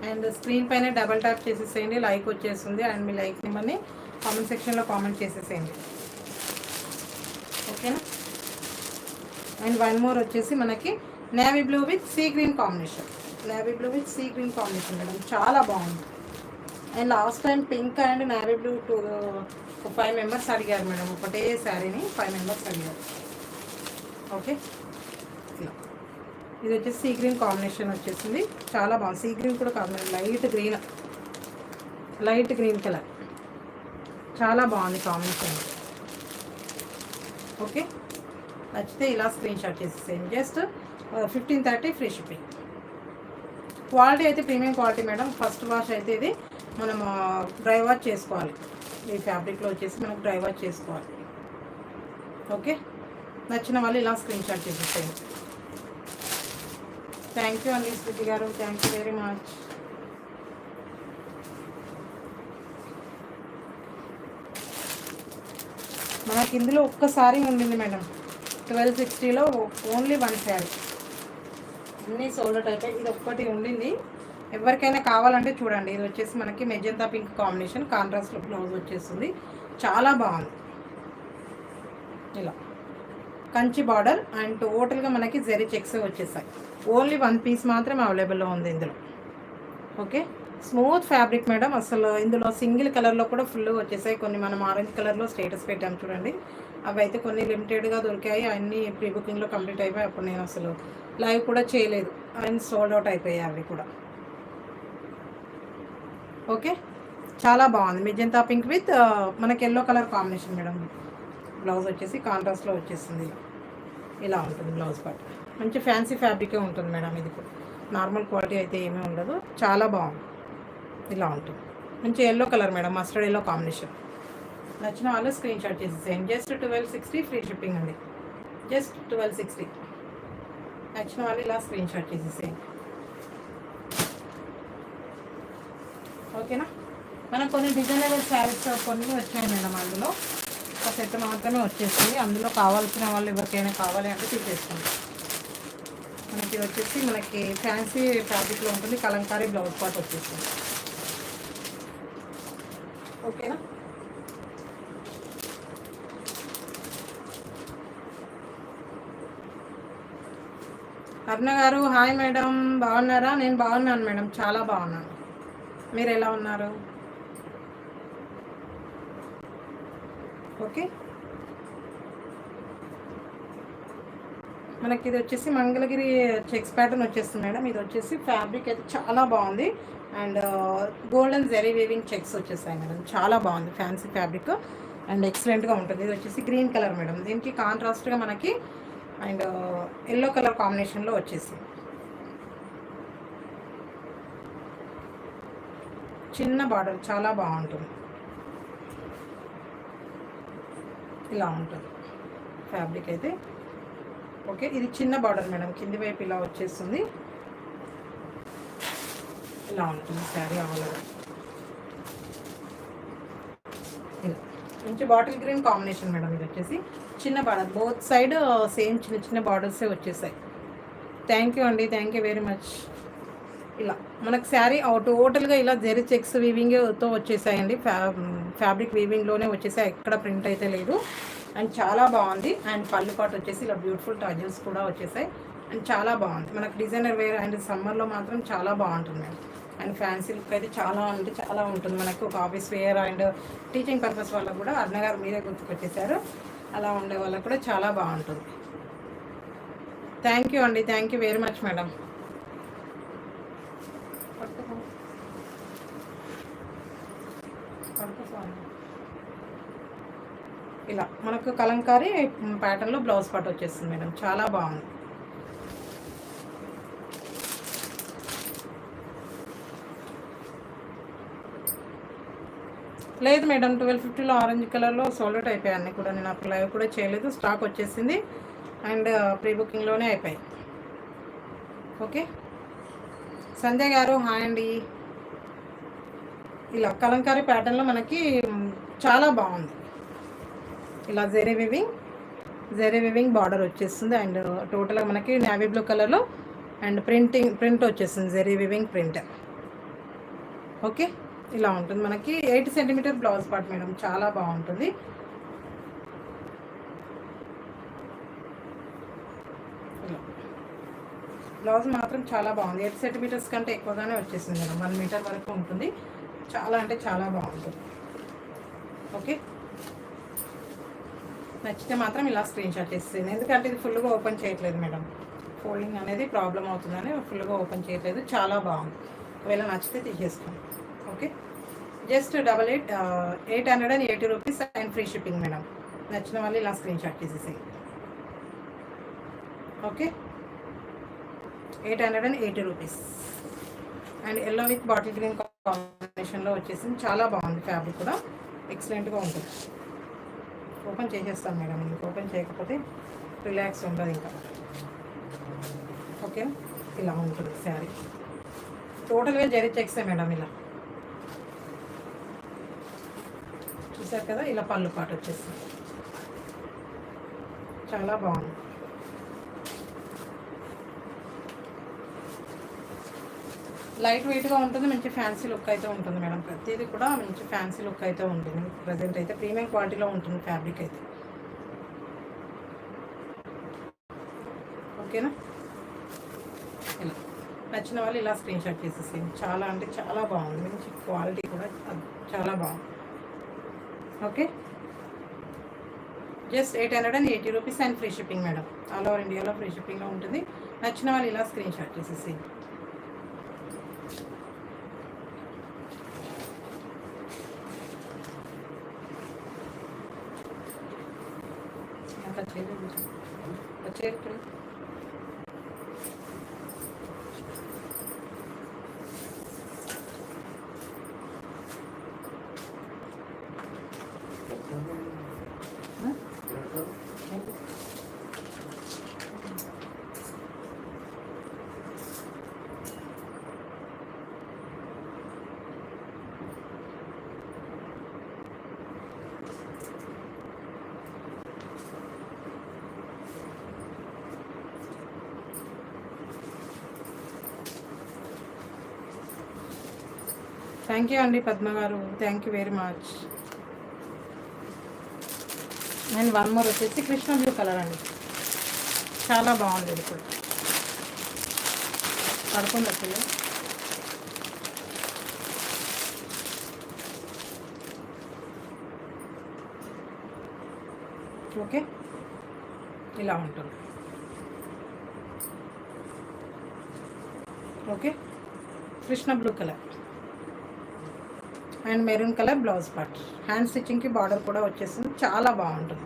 [SPEAKER 1] అండ్ స్క్రీన్ పైన డబల్ ట్యాప్ చేసేసేయండి, లైక్ వచ్చేస్తుంది. అండ్ మీ లైక్ నెంబర్ని కామెంట్ సెక్షన్లో కామెంట్ చేసేసేయండి. ఓకేనా. అండ్ వన్ మోర్ వచ్చేసి మనకి navy blue with sea green combination. Navy blue with sea green combination madam, చాలా బాగుంది. And last time pink and navy blue 5 members అడిగారు మేడం, ఒకటే శారీని 5 మెంబర్స్ అడిగారు. ఓకే, ఇది వచ్చేసి సీ గ్రీన్ కాంబినేషన్ వచ్చేసింది, చాలా బాగుంది. సీ గ్రీన్ కూడా కాదు మేడం, లైట్ గ్రీన్ కలర్, చాలా బాగుంది కాంబినేషన్. ఓకే, నచ్చితే ఇలా స్క్రీన్ షాట్ చేసేసేయండి. Just 1530 free shipping. క్వాలిటీ అయితే premium quality madam. First wash అయితే ఇది మనం డ్రై వాష్ చేసుకోవాలి. ఈ ఫ్యాబ్రిక్లో వచ్చేసి మనకు డ్రై వాష్ చేసుకోవాలి. ఓకే, నచ్చిన వాళ్ళు ఇలా స్క్రీన్ షాట్ చేసేసేయండి. థ్యాంక్ యూ అండి శృతి గారు, థ్యాంక్ యూ వెరీ మచ్. మనకి ఇందులో ఒక్కసారి ఉండింది మేడం, 1260లో ఓన్లీ 1 శారీ, అన్నీ సోల్డ్ అవుట్ అయిపోయి. ఇది ఒక్కటి ఉండింది, ఎవరికైనా కావాలంటే చూడండి. ఇది వచ్చేసి మనకి magenta pink combination, contrast blouse వచ్చేస్తుంది, చాలా బాగుంది. ఇలా కంచి బార్డర్ అండ్ టోటల్గా మనకి జెరీ చెక్స్ వచ్చేసాయి. ఓన్లీ 1 పీస్ మాత్రం అవైలబుల్లో ఉంది ఇందులో. Okay, smooth fabric madam. అసలు ఇందులో సింగిల్ కలర్లో కూడా ఫుల్ వచ్చేసాయి. కొన్ని మనం ఆరెంజ్ కలర్లో స్టేటస్ పెట్టాము చూడండి, అవి అయితే కొన్ని లిమిటెడ్గా దొరికాయి, అన్నీ ప్రీ బుకింగ్లో కంప్లీట్ అయిపోయి. అప్పుడు నేను అసలు లైవ్ కూడా చేయలేదు, అండ్ సోల్డ్ అవుట్ అయిపోయాయి అవి కూడా. ఓకే, చాలా బాగుంది. మెజెంతా పింక్ విత్ మనకి yellow colour combination madam. Blouse వచ్చేసి కాంట్రాస్ట్లో వచ్చేస్తుంది, ఇలా ఉంటుంది బ్లౌజ్ పార్ట్. మంచి ఫ్యాన్సీ ఫ్యాబ్రికే ఉంటుంది మేడం, ఇది కూడా నార్మల్ క్వాలిటీ అయితే ఏమీ ఉండదు, చాలా బాగుంది. ఇలా ఉంటుంది, మంచి yellow colour madam, mustard yellow combination. నచ్చిన వాళ్ళు స్క్రీన్ షాట్ చేసేసేయండి. జస్ట్ 1260 ఫ్రీ షిప్పింగ్ అండి, జస్ట్ 1260. నచ్చిన వాళ్ళు ఇలా స్క్రీన్ షాట్ చేసేసేయండి. ఓకేనా. మనకు కొన్ని డిజైనబుల్ శారీస్ కొన్ని వచ్చాయి మేడం, అందులో ఒక సెట్ మాత్రమే వచ్చేసింది. అందులో కావాల్సిన వాళ్ళు ఎవరికైనా కావాలి అంటే తీసేసుకోండి. మనకి వచ్చేసి మనకి ఫ్యాన్సీ ఫ్యాబ్రిక్లో ఉంటుంది, కలంకారీ బ్లౌజ్ పార్ట్ వచ్చేస్తుంది. ఓకేనా. అరుణ గారు హాయ్ మేడం, బాగున్నారా? నేను బాగున్నాను మేడం, చాలా బాగున్నాను. మీరు ఎలా ఉన్నారు? ఓకే, మనకి ఇది వచ్చేసి మంగళగిరి చెక్స్ ప్యాటర్న్ వచ్చేస్తుంది మేడం. ఇది వచ్చేసి ఫ్యాబ్రిక్ అయితే చాలా బాగుంది, and golden zari weaving checks వచ్చేసాయి మేడం, చాలా బాగుంది. ఫ్యాన్సీ ఫ్యాబ్రిక్ అండ్ ఎక్సలెంట్గా ఉంటుంది. ఇది వచ్చేసి గ్రీన్ కలర్ మేడం, దీనికి కాంట్రాస్ట్గా మనకి అండ్ ఎల్లో కలర్ కాంబినేషన్లో వచ్చేసి చిన్న బార్డర్, చాలా బాగుంటుంది. ఇలా ఉంటుంది ఫ్యాబ్రిక్ అయితే. ఓకే, ఇది చిన్న బార్డర్ మేడం, కింది వైపు ఇలా వచ్చేస్తుంది, ఇలా ఉంటుంది శారీ ఆల్. ఇలా మంచి బాటిల్ గ్రీన్ కాంబినేషన్ మేడం. ఇది వచ్చేసి చిన్న బార్డర్, బోత్ సైడ్ సేమ్ చిన్న చిన్న బార్డర్సే వచ్చేసాయి. థ్యాంక్ యూ అండి, థ్యాంక్ యూ వెరీ మచ్. ఇలా మనకు శారీ టోటల్గా ఇలా జెరీ చెక్స్ వీవింగ్తో వచ్చేసాయండి, ఫ్యాబ్రిక్ వీవింగ్లోనే వచ్చేసాయి, ఎక్కడ ప్రింట్ అయితే లేదు. అండ్ చాలా బాగుంది. అండ్ పళ్ళు పాటు వచ్చేసి ఇలా బ్యూటిఫుల్ టజల్స్ కూడా వచ్చేసాయి, అండ్ చాలా బాగుంది. మనకు డిజైనర్ వేర్ అండ్ సమ్మర్లో మాత్రం చాలా బాగుంటుంది. అండ్ ఫ్యాన్సీ లుక్ అయితే చాలా అంటే చాలా ఉంటుంది. మనకు ఒక office wear and teaching purpose వాళ్ళకు కూడా అరుణ గారు మీరే గుర్తుకొచ్చేసారు, అలా ఉండే వాళ్ళకు కూడా చాలా బాగుంటుంది. థ్యాంక్ యూ అండి, thank you very much madam. ఇలా మనకు కలంకారీ ప్యాటర్న్లో బ్లౌజ్ పార్ట్ వచ్చేస్తుంది మేడం, చాలా బాగుంది. లేదు మేడం, 1250లో ఆరెంజ్ కలర్లో సోల్డ్ అవుట్ అయిపోయాయి అన్నీ కూడా. నేను అప్పుడు లైవ్ కూడా చేయలేదు, స్టాక్ వచ్చేసింది అండ్ ప్రీ బుకింగ్లోనే అయిపోయాయి. ఓకే సంజయ్ గారు హాయ్ అండి. ఇలా కలంకారీ ప్యాటర్న్లో మనకి చాలా బాగుంది. ఇలా జెరీ వివింగ్ బార్డర్ వచ్చేస్తుంది అండ్ టోటల్గా మనకి నేవీ బ్లూ కలర్లో అండ్ ప్రింట్ వచ్చేస్తుంది, జెరీ వివింగ్ ప్రింట్. ఓకే ఇలా ఉంటుంది మనకి. 8 సెంటీమీటర్ బ్లౌజ్ పార్ట్ మేడం, చాలా బాగుంటుంది. బ్లౌజ్ మాత్రం చాలా బాగుంది. 8 సెంటీమీటర్స్ కంటే ఎక్కువగానే వచ్చేసింది మేడం, 1 మీటర్ వరకు ఉంటుంది. చాలా అంటే చాలా బాగుంటుంది. ఓకే నచ్చితే మాత్రం ఇలా స్క్రీన్ షాట్ చేసేయండి, ఎందుకంటే ఇది ఫుల్గా ఓపెన్ చేయట్లేదు మేడం, ఫోల్డింగ్ అనేది ప్రాబ్లం అవుతుందని ఫుల్గా ఓపెన్ చేయట్లేదు. చాలా బాగుంది, ఒకవేళ నచ్చితే తీసేసుకోండి. Okay just 880 rupees and free shipping madam. నచ్చిన వాళ్ళు ఇలా స్క్రీన్ షాట్ చేసేసేయండి. Okay 880 rupees and yellow with bottle green కాంబినేషన్లో వచ్చేసింది. చాలా బాగుంది, ఫ్యాబ్రిక్ కూడా ఎక్సలెంట్గా ఉంటుంది. ఓపెన్ చేసేస్తాను మేడం, ఇంక ఓపెన్ చేయకపోతే రిలాక్స్ ఉండదు ఇంకా. ఓకే ఇలా ఉంటుంది శారీ, టోటల్గా జరీ చెక్సే మేడం. ఇలా చూసారు కదా, ఇలా పళ్ళు పాటు వచ్చేస్తుంది, చాలా బాగుంది. లైట్ వెయిట్గా ఉంటుంది, మంచి ఫ్యాన్సీ లుక్ అయితే ఉంటుంది మేడం. ప్రతిదీ కూడా మంచి ఫ్యాన్సీ లుక్ అయితే ఉంటుంది. ప్రజెంట్ అయితే ప్రీమియం క్వాలిటీలో ఉంటుంది ఫ్యాబ్రిక్ అయితే. ఓకేనా, ఇలా నచ్చిన వాళ్ళు ఇలా స్క్రీన్ షాట్ చేసేసేయండి. చాలా అంటే చాలా బాగుంది, మంచి క్వాలిటీ కూడా చాలా బాగుంది. Okay just 880 rupees and free shipping madam. All over ఇండియాలో ఫ్రీ షిప్పింగ్లో ఉంటుంది. నచ్చిన వాళ్ళు ఇలా స్క్రీన్ షాట్ చేసేసేయండి. వచ్చేది థ్యాంక్ యూ అండి పద్మ గారు, thank you very much. And one more వచ్చేసి కృష్ణ బ్లూ కలర్ అండి, చాలా బాగుంది. ఇది కూడా పడుకుంది అసలు. ఓకే ఇలా ఉంటుంది. Okay Krishna blue colour and maroon colour blouse part, hand స్టిచ్చింగ్కి బార్డర్ కూడా వచ్చేస్తుంది, చాలా బాగుంటుంది.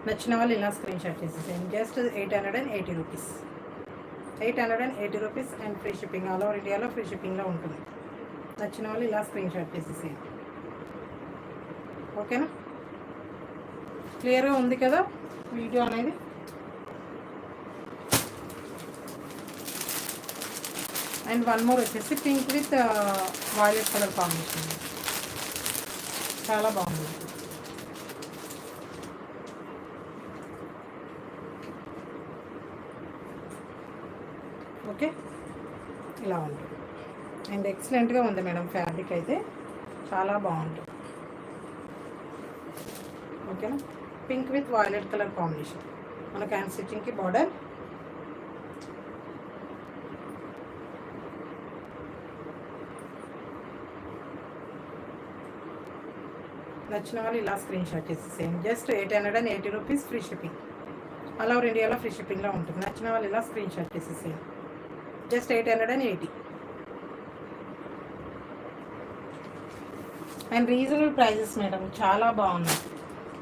[SPEAKER 1] నచ్చిన వాళ్ళు ఇలా స్క్రీన్ షాట్ చేసేసేయండి. Just 880 rupees, 880 rupees and free shipping. All over ఇండియాలో ఫ్రీ షిప్పింగ్లో ఉంటుంది. నచ్చిన వాళ్ళు ఇలా స్క్రీన్ షాట్ చేసేసేయండి. ఓకేనా, క్లియర్గా ఉంది కదా వీడియో అనేది. అండ్ వన్ మోర్ వచ్చేసి pink with violet colour combination, చాలా బాగుంది. ఓకే ఇలా ఉంటుంది అండ్ ఎక్సలెంట్గా ఉంది మేడం, ఫ్యాబ్రిక్ అయితే చాలా బాగుంటుంది. ఓకేనా, pink with violet colour combination, మనకు హ్యాండ్ స్టిచ్చింగ్కి బార్డర్. నచ్చిన వాళ్ళు ఇలా స్క్రీన్ షాట్ చేసేసేయండి. Just 880 rupees free shipping. All over ఇండియాలో ఫ్రీ షిప్పింగ్లో ఉంటుంది. నచ్చిన వాళ్ళు ఇలా స్క్రీన్ షాట్ చేసేసేయండి. Just 880. And reasonable prices madam, చాలా బాగున్నాయి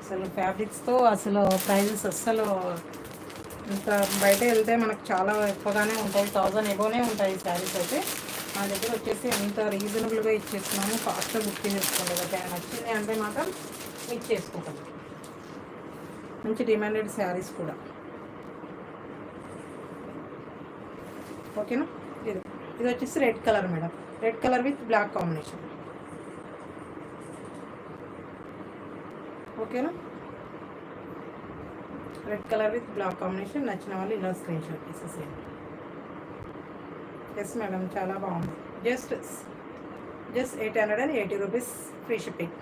[SPEAKER 1] అసలు. ఫ్యాబ్రిక్స్తో అసలు ప్రైజెస్ అస్సలు ఇంకా బయట వెళ్తే మనకు చాలా ఎక్కువగానే ఉంటాయి, 1000 ఎబోనే ఉంటాయి ఈ శారీస్ అయితే. మా దగ్గర వచ్చేసి ఎంత రీజనబుల్గా ఇచ్చేస్తున్నాము. ఫాస్ట్గా బుక్ చేసుకోండి కదా, నచ్చింది అంటే మాత్రం మీకు చేసుకోకండి. మంచి డిమాండెడ్ శారీస్ కూడా. ఓకేనా. ఇది ఇది వచ్చేసి red colour madam, red colour with black combination. ఓకేనా, red colour with black combination. నచ్చిన వాళ్ళు ఇలా స్క్రీన్ షాట్ తీసేసేయండి. ఎస్ మేడం, చాలా బాగుంది. Just 880 rupees free shipping.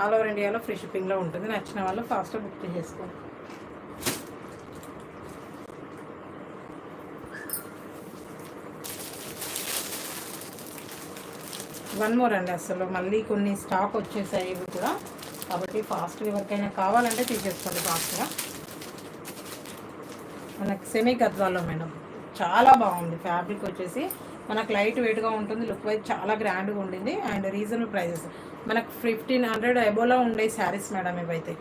[SPEAKER 1] All over ఇండియాలో ఫ్రీ షిప్పింగ్లో ఉంటుంది. నచ్చిన వాళ్ళు ఫాస్ట్గా బుక్ చేసుకోండి. వన్ మోర్ అండి, అసలు మళ్ళీ కొన్ని స్టాక్ వచ్చేసాయి ఇవి కూడా, కాబట్టి ఫాస్ట్గా ఎవరికైనా కావాలంటే తీసేసుకోండి ఫాస్ట్గా. మనకి సెమీ గద్వాల్లో మేడం, చాలా బాగుంది ఫ్యాబ్రిక్ వచ్చేసి. మనకు లైట్ వెయిట్గా ఉంటుంది, లుక్ వైజ్ చాలా గ్రాండ్గా ఉండింది అండ్ రీజనబుల్ ప్రైజెస్. మనకు 1500 ఎబోలో ఉండే శారీస్ మేడం ఇవైతే,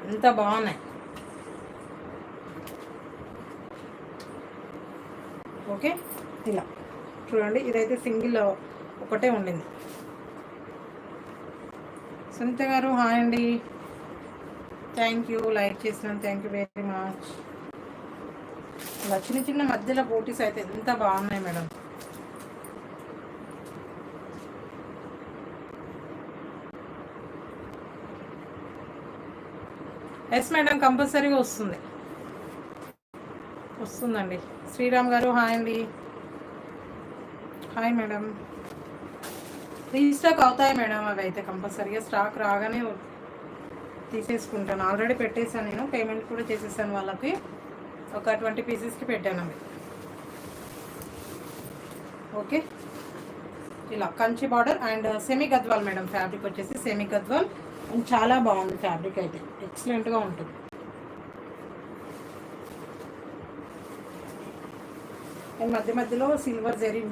[SPEAKER 1] ఎంత బాగున్నాయి. ఓకే, ఇలా చూడండి. ఇదైతే సింగిల్ ఒకటే ఉండింది. సునీత గారు హాయ్ అండి, థ్యాంక్ యూ. లైక్ చేసినాను, థ్యాంక్ యూ వెరీ మచ్. ఇలా చిన్న చిన్న మధ్యలో బోటీస్ అయితే ఎంత బాగున్నాయి మేడం. ఎస్ మేడం, కంపల్సరీగా వస్తుందండి. శ్రీరామ్ గారు హాయ్ అండి, హాయ్ మేడం. రీస్టాక్ అవుతాయి మేడం, అవి అయితే కంపల్సరీగా స్టాక్ రాగానే తీసేసుకుంటాను. ఆల్రెడీ పెట్టేశాను, నేను పేమెంట్ కూడా చేసేసాను వాళ్ళకి. ఒక 20 పీసెస్కి పెట్టాను అవి. ఓకే, ఇలా Kanchi border and semi Gadwal madam. Fabric వచ్చేసి సెమీ గద్వాల్ అండ్ చాలా బాగుంది ఫ్యాబ్రిక్ అయితే, ఎక్సలెంట్గా ఉంటుంది. అండ్ మధ్య మధ్యలో silver zari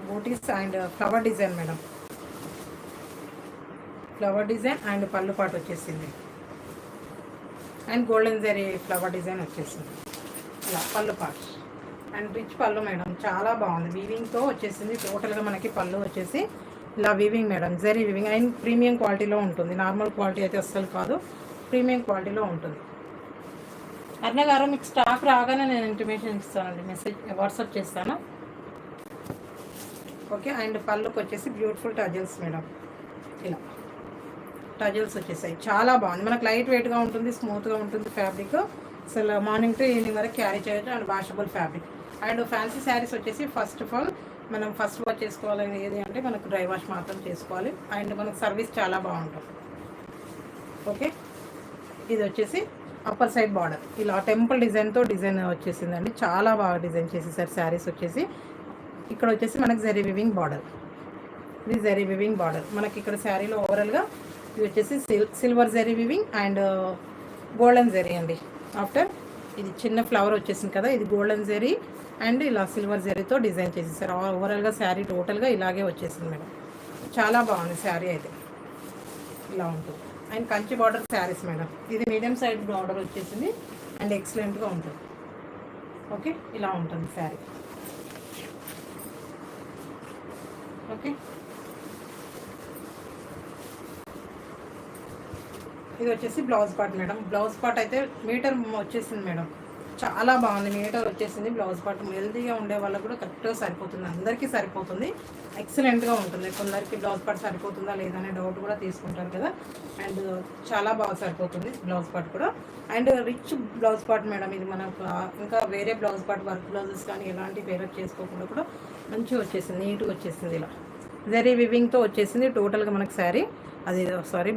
[SPEAKER 1] butis and flower design madam. Flower design and పళ్ళు పాటు వచ్చేసింది and golden zari flower design వచ్చేసింది. ఇలా పళ్ళు పాటు అండ్ రిచ్ పళ్ళు మేడం, చాలా బాగుంది. వీవింగ్తో వచ్చేసింది టోటల్గా. మనకి పళ్ళు వచ్చేసి ఇలా weaving madam, zari weaving and premium క్వాలిటీలో ఉంటుంది. నార్మల్ క్వాలిటీ అయితే అస్సలు కాదు, ప్రీమియం క్వాలిటీలో ఉంటుంది. అర్ణ గారు, మీకు స్టాక్ రాగానే నేను ఇంటిమేషన్ ఇస్తానండి, మెసేజ్ వాట్సాప్ చేస్తాను. ఓకే, అండ్ పళ్ళుకి వచ్చేసి బ్యూటిఫుల్ టజల్స్ మేడం. ఇలా టజల్స్ వచ్చేసాయి, చాలా బాగుంది. మనకు లైట్ వెయిట్గా ఉంటుంది, స్మూత్గా ఉంటుంది ఫ్యాబ్రిక్. అసలు మార్నింగ్ టు ఈవినింగ్ వరకు క్యారీ చేయొచ్చు and washable fabric. And fancy saris వచ్చేసి ఫస్ట్ ఆఫ్ ఆల్ మనం ఫస్ట్ వాష్ చేసుకోవాలని ఏది అంటే మనకు డ్రై వాష్ మాత్రం చేసుకోవాలి అండ్ మనకు సర్వీస్ చాలా బాగుంటుంది. ఓకే, ఇది వచ్చేసి అప్పర్ సైడ్ బార్డర్ ఇలా టెంపుల్ డిజైన్తో డిజైన్ వచ్చేసిందండి, చాలా బాగా డిజైన్ చేసేసారు. శారీస్ వచ్చేసి ఇక్కడ వచ్చేసి మనకు జరీ వివింగ్ బార్డర్, ఇది జరీ వివింగ్ బార్డర్. మనకి ఇక్కడ శారీలో ఓవరాల్గా ఇది వచ్చేసి silver zari weaving and golden zari అండి. ఆఫ్టర్ ఇది చిన్న ఫ్లవర్ వచ్చేసింది కదా, ఇది గోల్డెన్ జరీ అండ్ ఇలా సిల్వర్ జరీతో డిజైన్ చేసేసారు. ఓవరాల్గా శారీ టోటల్గా ఇలాగే వచ్చేసింది మేడం, చాలా బాగుంది శారీ అయితే. ఇలా ఉంటుంది and Kanchi border saris madam. ఇది మీడియం సైజ్ బార్డర్ వచ్చేసింది అండ్ ఎక్సలెంట్గా ఉంటుంది. ఓకే, ఇలా ఉంటుంది శారీ. ఓకే, ఇది వచ్చేసి blouse part madam. Blouse part అయితే మీటర్ వచ్చేసింది మేడం, చాలా బాగుంది. మీటర్ వచ్చేసింది బ్లౌజ్ పార్ట్. హెల్తీగా ఉండే వాళ్ళకు కూడా కరెక్ట్గా సరిపోతుంది, అందరికీ సరిపోతుంది, ఎక్సలెంట్గా ఉంటుంది. కొందరికి బ్లౌజ్ పార్ట్ సరిపోతుందా లేదా అనే డౌట్ కూడా తీసుకుంటారు కదా, అండ్ చాలా బాగా సరిపోతుంది బ్లౌజ్ పార్ట్ కూడా. And rich blouse part madam ఇది. మనకు ఇంకా వేరే బ్లౌజ్ పార్ట్ వర్క్ బ్లౌజెస్ కానీ ఎలాంటి వేరే చేసుకోకుండా కూడా మంచిగా వచ్చేసింది, నీట్గా వచ్చేసింది. ఇలా జరీ వివింగ్తో వచ్చేసింది టోటల్గా మనకు శారీ. అది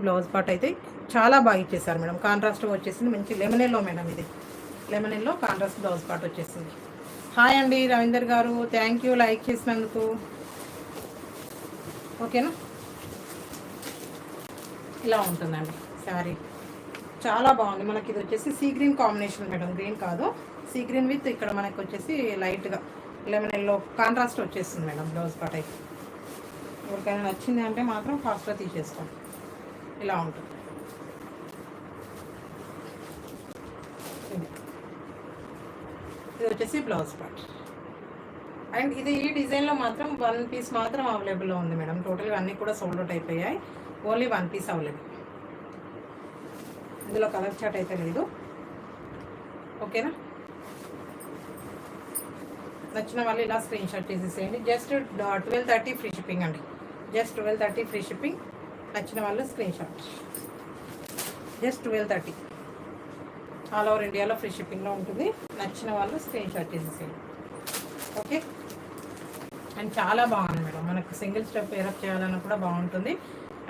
[SPEAKER 1] బ్లౌజ్ పార్ట్ అయితే చాలా బాగా ఇచ్చేసారు మేడం. కాంట్రాస్ట్గా వచ్చేసింది, మంచి లెమన్ ఎల్లో మేడం. ఇది lemon yellow contrast blouse part వచ్చేసింది. హాయ్ అండి రవీందర్ గారు, థ్యాంక్ యూ లైక్ చేసినందుకు. ఓకేనా, ఇలా ఉంటుందండి శారీ, చాలా బాగుంది. మనకి ఇది వచ్చేసి see green combination madam, green కాదు సీ గ్రీన్ విత్ ఇక్కడ మనకి వచ్చేసి లైట్గా లెమన్ ఎల్లో కాంట్రాస్ట్ వచ్చేస్తుంది మేడం బ్లౌజ్ పార్ట్ అయితే. ఎవరికైనా నచ్చింది అంటే మాత్రం ఫాస్ట్గా తీసేసుకోండి. ఇలా ఉంటుంది. ఇది వచ్చేసి బ్లౌజ్ పార్ట్. అండ్ ఇది ఈ డిజైన్లో మాత్రం 1 పీస్ మాత్రం అవైలబుల్లో ఉంది మేడం. టోటల్గా అన్నీ కూడా సోల్డ్ అవుట్ అయిపోయాయి. Only 1 piece available. ఇందులో కలర్ చాట్ అయితే లేదు. ఓకేనా? నచ్చిన వాళ్ళు ఇలా స్క్రీన్ షాట్ చేసేసేయండి. జస్ట్ 12:30 ఫ్రీ షిప్పింగ్ అండి. Just 12:30 free shipping. నచ్చిన వాళ్ళు screen shot. Just 12:30 all over ఇండియాలో ఫ్రీ షిప్పింగ్లో ఉంటుంది. నచ్చిన వాళ్ళు స్క్రీన్ షాట్ చేసేసేయండి. ఓకే. అండ్ చాలా బాగుంది మేడం. మనకు సింగిల్ స్టెప్ వేరప్ చేయాలన్నా కూడా బాగుంటుంది.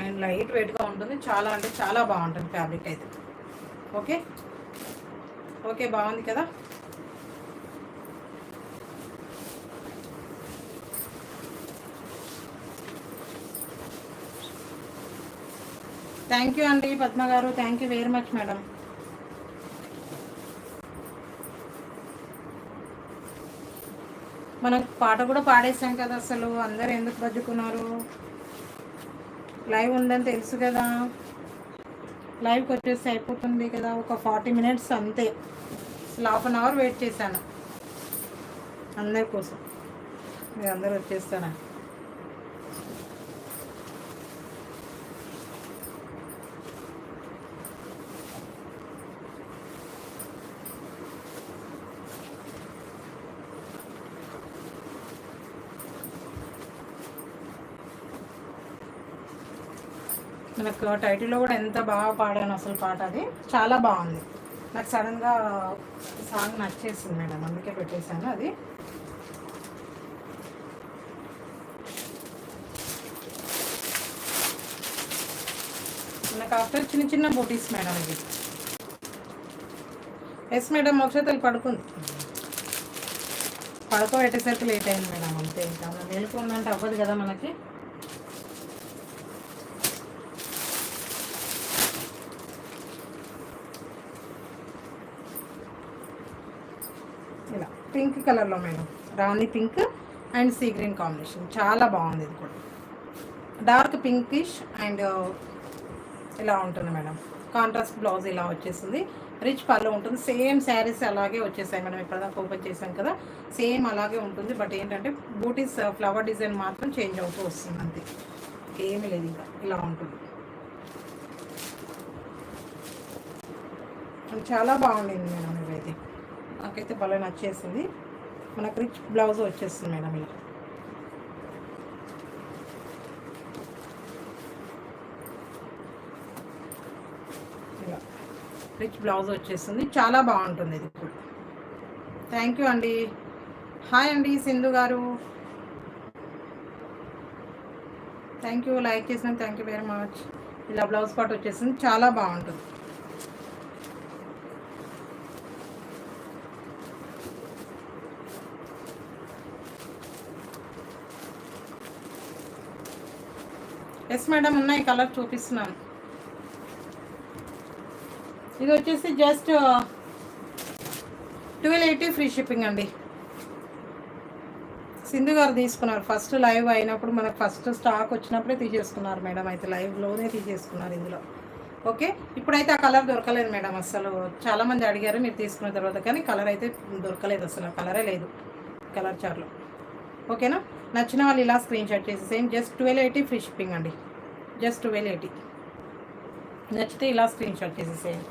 [SPEAKER 1] అండ్ లైట్ వెయిట్గా ఉంటుంది. చాలా అంటే చాలా బాగుంటుంది ఫ్యాబ్రిక్ అయితే. ఓకే ఓకే, బాగుంది కదా? థ్యాంక్ యూ అండి పద్మ గారు. Thank you very much madam. మనకు పాట కూడా పాడేసాం కదా. అసలు అందరు ఎందుకు బజ్జుకున్నారు? లైవ్ ఉందని తెలుసు కదా. లైవ్కి వచ్చేసి అయిపోతుంది కదా. ఒక 40 మినిట్స్ అంతే. అసలు 1/2 an hour వెయిట్ చేశాను అందరి కోసం. మీరు అందరూ వచ్చేస్తారా? నాకు టైటిల్లో కూడా ఎంత బాగా పాడాను అసలు. పాట అది చాలా బాగుంది. నాకు సడన్గా సాంగ్ నచ్చేసింది మేడం, అందుకే పెట్టేశాను అది. నాకు ఆఫ్టర్ చిన్న చిన్న బూటీస్ మేడం ఇది. ఎస్ మేడం, మోక్షతలు పడుకుంది. పడుకోబెట్టేసరికి లేట్ అయింది మేడం, అంతే. ఇంకా మేలుకుందంటే అవ్వదు కదా మనకి. ఇలా పింక్ కలర్లో madam, Rani pink and see green combination. చాలా బాగుంది. ఇది కూడా డార్క్ పింకిష్ అండ్ ఇలా ఉంటుంది మేడం. కాంట్రాస్ట్ బ్లౌజ్ ఇలా వచ్చేస్తుంది. రిచ్ పళ్ళు ఉంటుంది. సేమ్ శారీస్ అలాగే వచ్చేసాయి మేడం. ఇప్పటిదాకా ఓపెన్ చేశాం కదా, సేమ్ అలాగే ఉంటుంది. బట్ ఏంటంటే బూటీస్ ఫ్లవర్ డిజైన్ మాత్రం చేంజ్ అవుతూ వస్తుంది అంతే, ఏమీ లేదు. ఇంకా ఇలా ఉంటుంది. చాలా బాగుండింది మేడం ఇవైతే. నాకైతే భలే నచ్చేసింది. మనకు రిచ్ బ్లౌజ్ వచ్చేస్తుంది మేడం. ఇలా రిచ్ బ్లౌజ్ వచ్చేస్తుంది. చాలా బాగుంటుంది ఇది కూడా. థ్యాంక్ యూ అండి. హాయ్ అండి సింధు గారు, థ్యాంక్ యూ. లైక్ చేసినాం, థ్యాంక్ యూ వెరీ మచ్. ఇలా బ్లౌజ్ పార్ట్ వచ్చేసింది. చాలా బాగుంటుంది. ఎస్ మేడం, ఉన్నాయి. కలర్ చూపిస్తున్నాను. ఇది వచ్చేసి జస్ట్ 1280 ఫ్రీ షిప్పింగ్ అండి. సింధు గారు తీసుకున్నారు. ఫస్ట్ లైవ్ అయినప్పుడు మనకు ఫస్ట్ స్టాక్ వచ్చినప్పుడే తీసేసుకున్నారు మేడం. అయితే లైవ్లోనే తీసేసుకున్నారు ఇందులో. ఓకే, ఇప్పుడైతే ఆ కలర్ దొరకలేదు మేడం అసలు. చాలామంది అడిగారు మీరు తీసుకున్న తర్వాత, కానీ కలర్ అయితే దొరకలేదు అసలు. కలరే లేదు కలర్ చార్లో. ఓకేనా? నచ్చిన వాళ్ళు ఇలా స్క్రీన్ షాట్ చేసేసేం. జస్ట్ 1280 ఫ్రీ షిప్పింగ్ అండి. జస్ట్ 1280. నచ్చితే ఇలా స్క్రీన్ షాట్ చేసేసేయండి.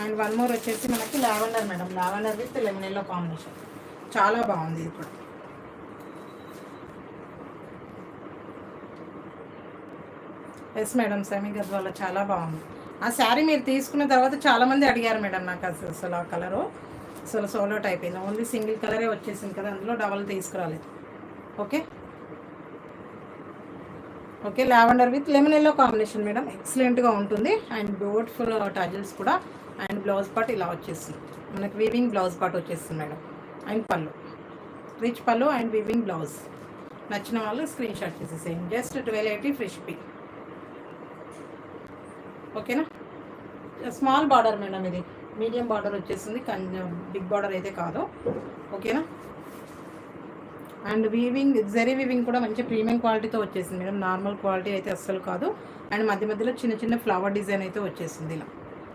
[SPEAKER 1] అండ్ వన్ మోర్ వచ్చేసి మనకి lavender madam. Lavender with lemon yellow combination. చాలా బాగుంది ఇది కూడా. ఎస్ మేడం, సెమీ గద్వాల చాలా బాగుంది. ఆ శారీ మీరు తీసుకున్న తర్వాత చాలామంది అడిగారు మేడం నాకు అసలు ఆ కలరు. అసలు సోల్ అవుట్ అయిపోయింది. ఓన్లీ సింగిల్ కలరే వచ్చేసింది కదా, అందులో డబల్ తీసుకురాలేదు. Okay okay, lavender with lemon yellow combination madam. ఎక్సలెంట్గా ఉంటుంది. అండ్ బ్యూటిఫుల్ టజల్స్ కూడా. అండ్ బ్లౌజ్ పార్ట్ ఇలా వచ్చేస్తుంది మనకి. వీవింగ్ బ్లౌజ్ పార్ట్ వచ్చేస్తుంది మేడం. అండ్ పళ్ళు, రిచ్ పళ్ళు అండ్ వీవింగ్ బ్లౌజ్. నచ్చిన వాళ్ళు స్క్రీన్ షాట్ చేసేసేయండి. Just 1280 free shipping. ఓకేనా? స్మాల్ బార్డర్ మేడం, ఇది మీడియం బార్డర్ వచ్చేస్తుంది. బిగ్ బార్డర్ అయితే కాదు. ఓకేనా? అండ్ వీవింగ్ జరీ వీవింగ్ కూడా మంచి ప్రీమియం క్వాలిటీతో వచ్చేసింది మేడం, నార్మల్ క్వాలిటీ అయితే అస్సలు కాదు. అండ్ మధ్య మధ్యలో చిన్న చిన్న ఫ్లవర్ డిజైన్ అయితే వచ్చేసింది. ఇలా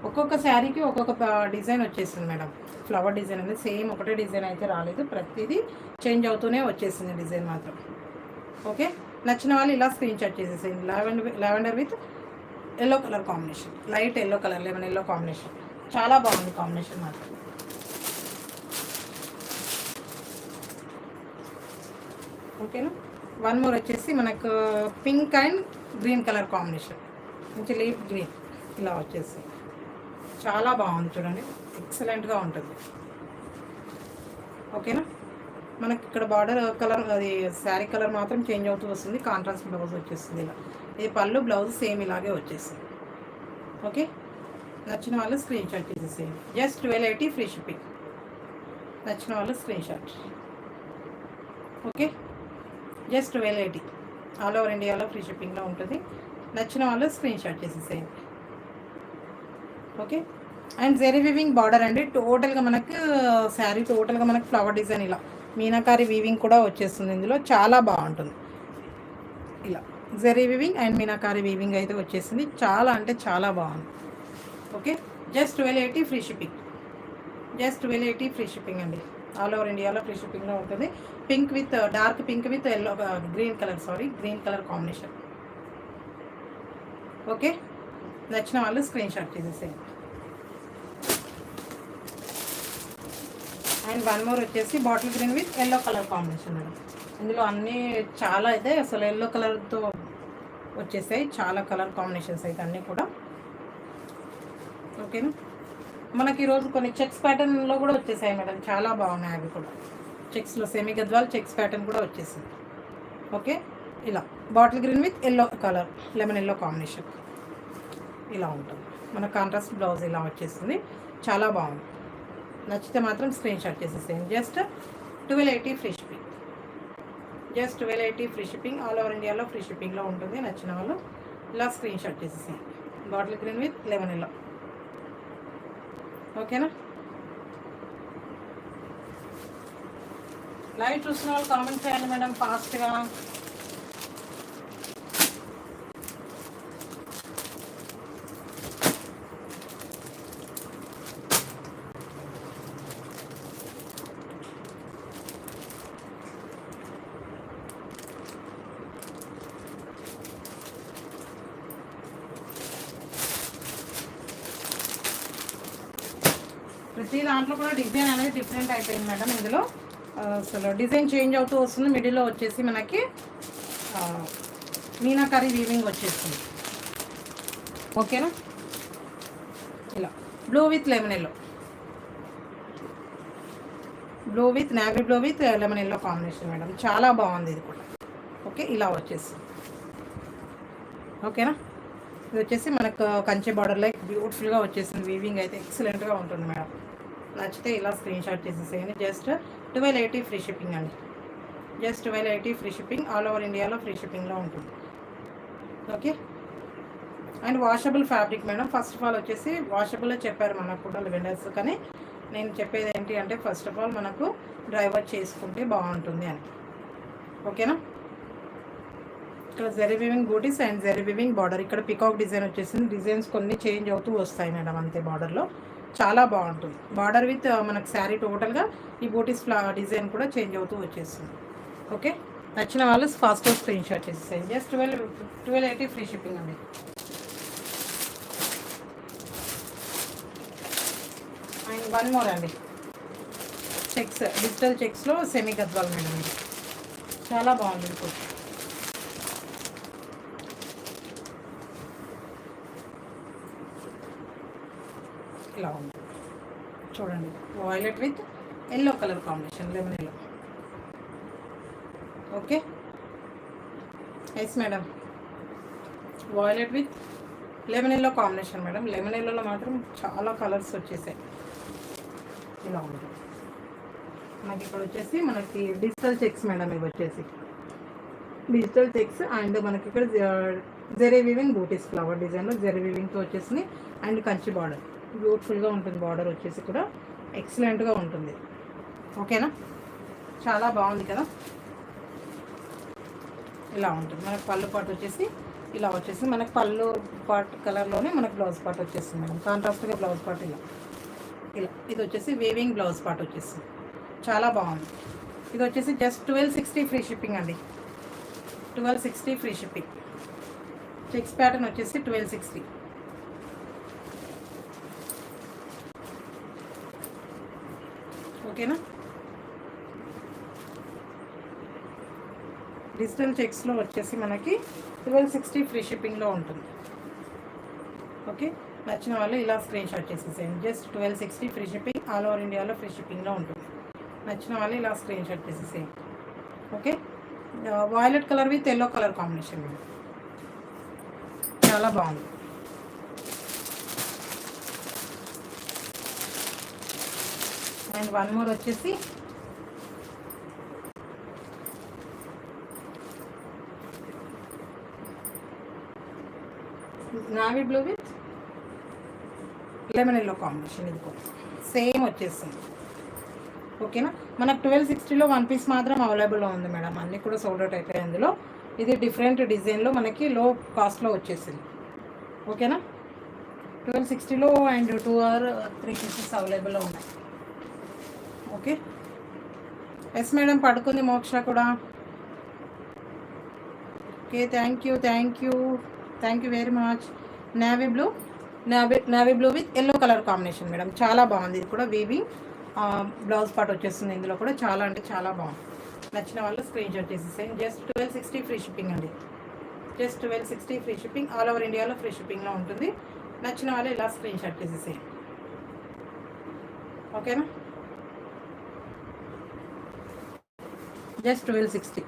[SPEAKER 1] ఒక్కొక్క శారీకి ఒక్కొక్క డిజైన్ వచ్చేసింది మేడం. ఫ్లవర్ డిజైన్ అనేది సేమ్ ఒకటే డిజైన్ అయితే రాలేదు, ప్రతిదీ చేంజ్ అవుతూనే వచ్చేసింది డిజైన్ మాత్రం. ఓకే, నచ్చిన వాళ్ళు ఇలా స్క్రీన్ షాట్ చేసేసేయండి. Lavender with yellow colour combination, light yellow colour, lemon yellow combination, చాలా బాగుంది కాంబినేషన్ మాత్రం. ఓకేనా, వన్ మోర్ వచ్చేసి మనకు pink and green colour combination, మంచి లీఫ్ గ్రీన్ ఇలా వచ్చేసి చాలా బాగుంది చూడండి, ఎక్సలెంట్గా ఉంటుంది. ఓకేనా, మనకి ఇక్కడ బార్డర్ కలర్ అది శారీ కలర్ మాత్రం చేంజ్ అవుతూ వస్తుంది, కాంట్రాస్ట్ బ్లౌజ్ వచ్చేస్తుంది. ఇలా ఇది పళ్ళు, బ్లౌజ్ సేమ్ ఇలాగే వచ్చేస్తుంది. ఓకే, నచ్చిన వాళ్ళు స్క్రీన్ షాట్ చేసేసేయండి. Just 1280 free shipping. నచ్చిన వాళ్ళు screen shot. Okay, just 1280 all over ఇండియాలో ఫ్రీ షిప్పింగ్లో ఉంటుంది. నచ్చిన వాళ్ళు స్క్రీన్ షాట్ చేసేసేయండి. Okay, and zari weaving border అండి, టోటల్గా మనకు శారీ టోటల్గా మనకు ఫ్లవర్ డిజైన్ ఇలా మీనాకారి వీవింగ్ కూడా వచ్చేస్తుంది. ఇందులో చాలా బాగుంటుంది. ఇలా zari weaving and meenakari weaving అయితే వచ్చేసింది, చాలా అంటే చాలా బాగుంది. Okay, just 1280 free shipping. Just 1280 free shipping అండి, ఆల్ ఓవర్ ఇండియాలో ఫ్రీ షిప్పింగ్లో ఉంటుంది. Pink with dark pink with yellow green colour combination. Okay, నచ్చిన వాళ్ళు స్క్రీన్ షాట్ చేసేసేయండి. అండ్ వన్ మోర్ వచ్చేసి bottle green with yellow colour combination madam. ఇందులో అన్నీ చాలా అయితే అసలు ఎల్లో కలర్తో వచ్చేసాయి, చాలా కలర్ కాంబినేషన్స్ అయితే అన్నీ కూడా. ఓకేనా, మనకి ఈరోజు కొన్ని చెక్స్ ప్యాటర్న్లో కూడా వచ్చేసాయి మేడం, చాలా బాగున్నాయి అవి కూడా. చెక్స్లో సెమీ గద్వాల్ చెక్స్ ప్యాటర్న్ కూడా వచ్చేసింది. ఓకే, ఇలా bottle green with yellow colour, lemon yellow combination ఇలా ఉంటుంది. మన కాంట్రాస్ట్ బ్లౌజ్ ఇలా వచ్చేస్తుంది, చాలా బాగుంది. నచ్చితే మాత్రం స్క్రీన్ షాట్ చేసేసేయండి. Just 1280 free shipping. Just 1280 free shipping, all over ఇండియాలో ఫ్రీ షిప్పింగ్లో ఉంటుంది. నచ్చిన వాళ్ళు ఇలా స్క్రీన్ షాట్ చేసేసేయండి. Bottle green with lemon yellow. ఓకేనా, లైవ్ చూసిన వాళ్ళు కామెంట్ చేయండి మేడం ఫాస్ట్గా. ప్రతి దాంట్లో కూడా డిజైన్ అనేది డిఫరెంట్ అయిపోయింది మేడం. ఇందులో అసలు డిజైన్ చేంజ్ అవుతూ వస్తుంది. మిడిల్లో వచ్చేసి మనకి మీనాకరీ వీవింగ్ వచ్చేస్తుంది. ఓకేనా, ఇలా blue with lemon yellow, blue with navy blue with lemon yellow combination madam, చాలా బాగుంది ఇది కూడా. ఓకే, ఇలా వచ్చేస్తుంది. ఓకేనా, ఇది వచ్చేసి మనకు కంచె బార్డర్ లైక్ బ్యూటిఫుల్గా వచ్చేసింది. వీవింగ్ అయితే ఎక్సలెంట్గా ఉంటుంది మేడం. నచ్చితే ఇలా స్క్రీన్ షాట్ చేసేసేయండి. జస్ట్ 1280 ఫ్రీ షిప్పింగ్ అండి. Just 1280 free shipping, all over ఇండియాలో ఫ్రీ షిప్పింగ్లో ఉంటుంది. Okay, and washable fabric madam. First of all వచ్చేసి వాషబుల్లో చెప్పారు మనకు కూడా వెండర్స్, కానీ నేను చెప్పేది ఏంటి అంటే ఫస్ట్ ఆఫ్ ఆల్ మనకు డ్రై వాష్ చేసుకుంటే బాగుంటుంది అని. ఓకేనా, ఇక్కడ zari weaving butis and zari weaving border, ఇక్కడ పికాక్ డిజైన్ వచ్చేసింది. డిజైన్స్ కొన్ని చేంజ్ అవుతూ వస్తాయి మేడం, అంతే బార్డర్లో చాలా బాగుంటుంది. బార్డర్ విత్ మనకు శారీ టోటల్గా ఈ బూటీస్ డిజైన్ కూడా చేంజ్ అవుతూ వచ్చేస్తుంది. ఓకే, నచ్చిన వాళ్ళు ఫాస్ట్గా స్క్రీన్ షాట్ చేసేసాయి. జస్ట్ 1280 ఫ్రీ షిప్పింగ్ అండి. అండ్ వన్ మోర్ అండి, చెక్స్, డిజిటల్ చెక్స్లో సెమీ గద్వాల్ మేడం, ఇది చాలా బాగుంది. ఇప్పుడు ఇలా ఉంది చూడండి, violet with yellow colour combination, lemon yellow. Okay, yes madam, violet with lemon yellow combination madam. Lemon ఎల్లోలో మాత్రం చాలా కలర్స్ వచ్చేసాయి. ఇలా ఉంది మనకి. ఇక్కడ వచ్చేసి మనకి డిజిటల్ చెక్స్ మేడం, ఇవి వచ్చేసి డిజిటల్ చెక్స్ అండ్ మనకి ఇక్కడ జెరీ వీవింగ్ బూటీస్ ఫ్లవర్ డిజైన్లో జెరీ వీవింగ్తో వచ్చేసింది. అండ్ కంచి బార్డర్ బ్యూటిఫుల్గా ఉంటుంది. బార్డర్ వచ్చేసి కూడా ఎక్సలెంట్గా ఉంటుంది. ఓకేనా, చాలా బాగుంది కదా. ఇలా ఉంటుంది. మనకు పళ్ళు పాటు వచ్చేసి ఇలా వచ్చేసి మనకు పళ్ళు పాట్ కలర్లోనే మనకు బ్లౌజ్ పార్ట్ వచ్చేస్తుంది మేడం. కాంట్రాస్ట్గా బ్లౌజ్ పార్ట్ ఇలా ఇలా ఇది వచ్చేసి వేవింగ్ బ్లౌజ్ పార్ట్ వచ్చేస్తుంది. చాలా బాగుంది. ఇది వచ్చేసి జస్ట్ 1260 ఫ్రీ షిప్పింగ్ అండి. 1260 ఫ్రీ షిప్పింగ్. చెక్స్ ప్యాటర్న్ వచ్చేసి 1260. ఓకేనా. డిజిటల్ చెక్స్లో వచ్చేసి మనకి 1260 ఫ్రీ షిప్పింగ్లో ఉంటుంది. ఓకే, నచ్చిన వాళ్ళు ఇలా స్క్రీన్ షాట్ చేసేసేయండి. Just 1260 free shipping, all over ఇండియాలో ఫ్రీ షిప్పింగ్లో ఉంటుంది. నచ్చిన వాళ్ళు ఇలా స్క్రీన్ షాట్ చేసేసేయండి. Okay, violet colour with yellow colour combination చాలా బాగుంది. అండ్ వన్ మోర్ వచ్చేసి navy blue with lemon yellow combination. ఇది కూడా సేమ్ వచ్చేస్తుంది. ఓకేనా. మనకు 1260లో 1 పీస్ మాత్రం అవైలబుల్లో ఉంది మేడం. అన్నీ కూడా సోల్డ్ అవుట్ అయిపోయాయి అందులో. ఇది డిఫరెంట్ డిజైన్లో మనకి లో కాస్ట్లో వచ్చేసింది. ఓకేనా. 1260లో అండ్ 2 or 3 పీసెస్ అవైలబుల్లో ఉన్నాయి. ఓకే. ఎస్ మేడం, పడుకుంది మోక్ష కూడా. Okay, thank you very much. Navy blue with yellow colour combination madam. చాలా బాగుంది. ఇది కూడా వీవింగ్ బ్లౌజ్ పార్ట్ వచ్చేస్తుంది. ఇందులో కూడా చాలా అంటే చాలా బాగుంది. నచ్చిన వాళ్ళు స్క్రీన్ షాట్ చేసేసేయండి. జస్ట్ 1260 ఫ్రీ షిప్పింగ్ అండి. Just 1260 free shipping, all over ఇండియాలో ఫ్రీ షిప్పింగ్లో ఉంటుంది. నచ్చిన వాళ్ళు ఇలా స్క్రీన్ షాట్ చేసేసేయండి. ఓకేనా. జస్ట్ 1260.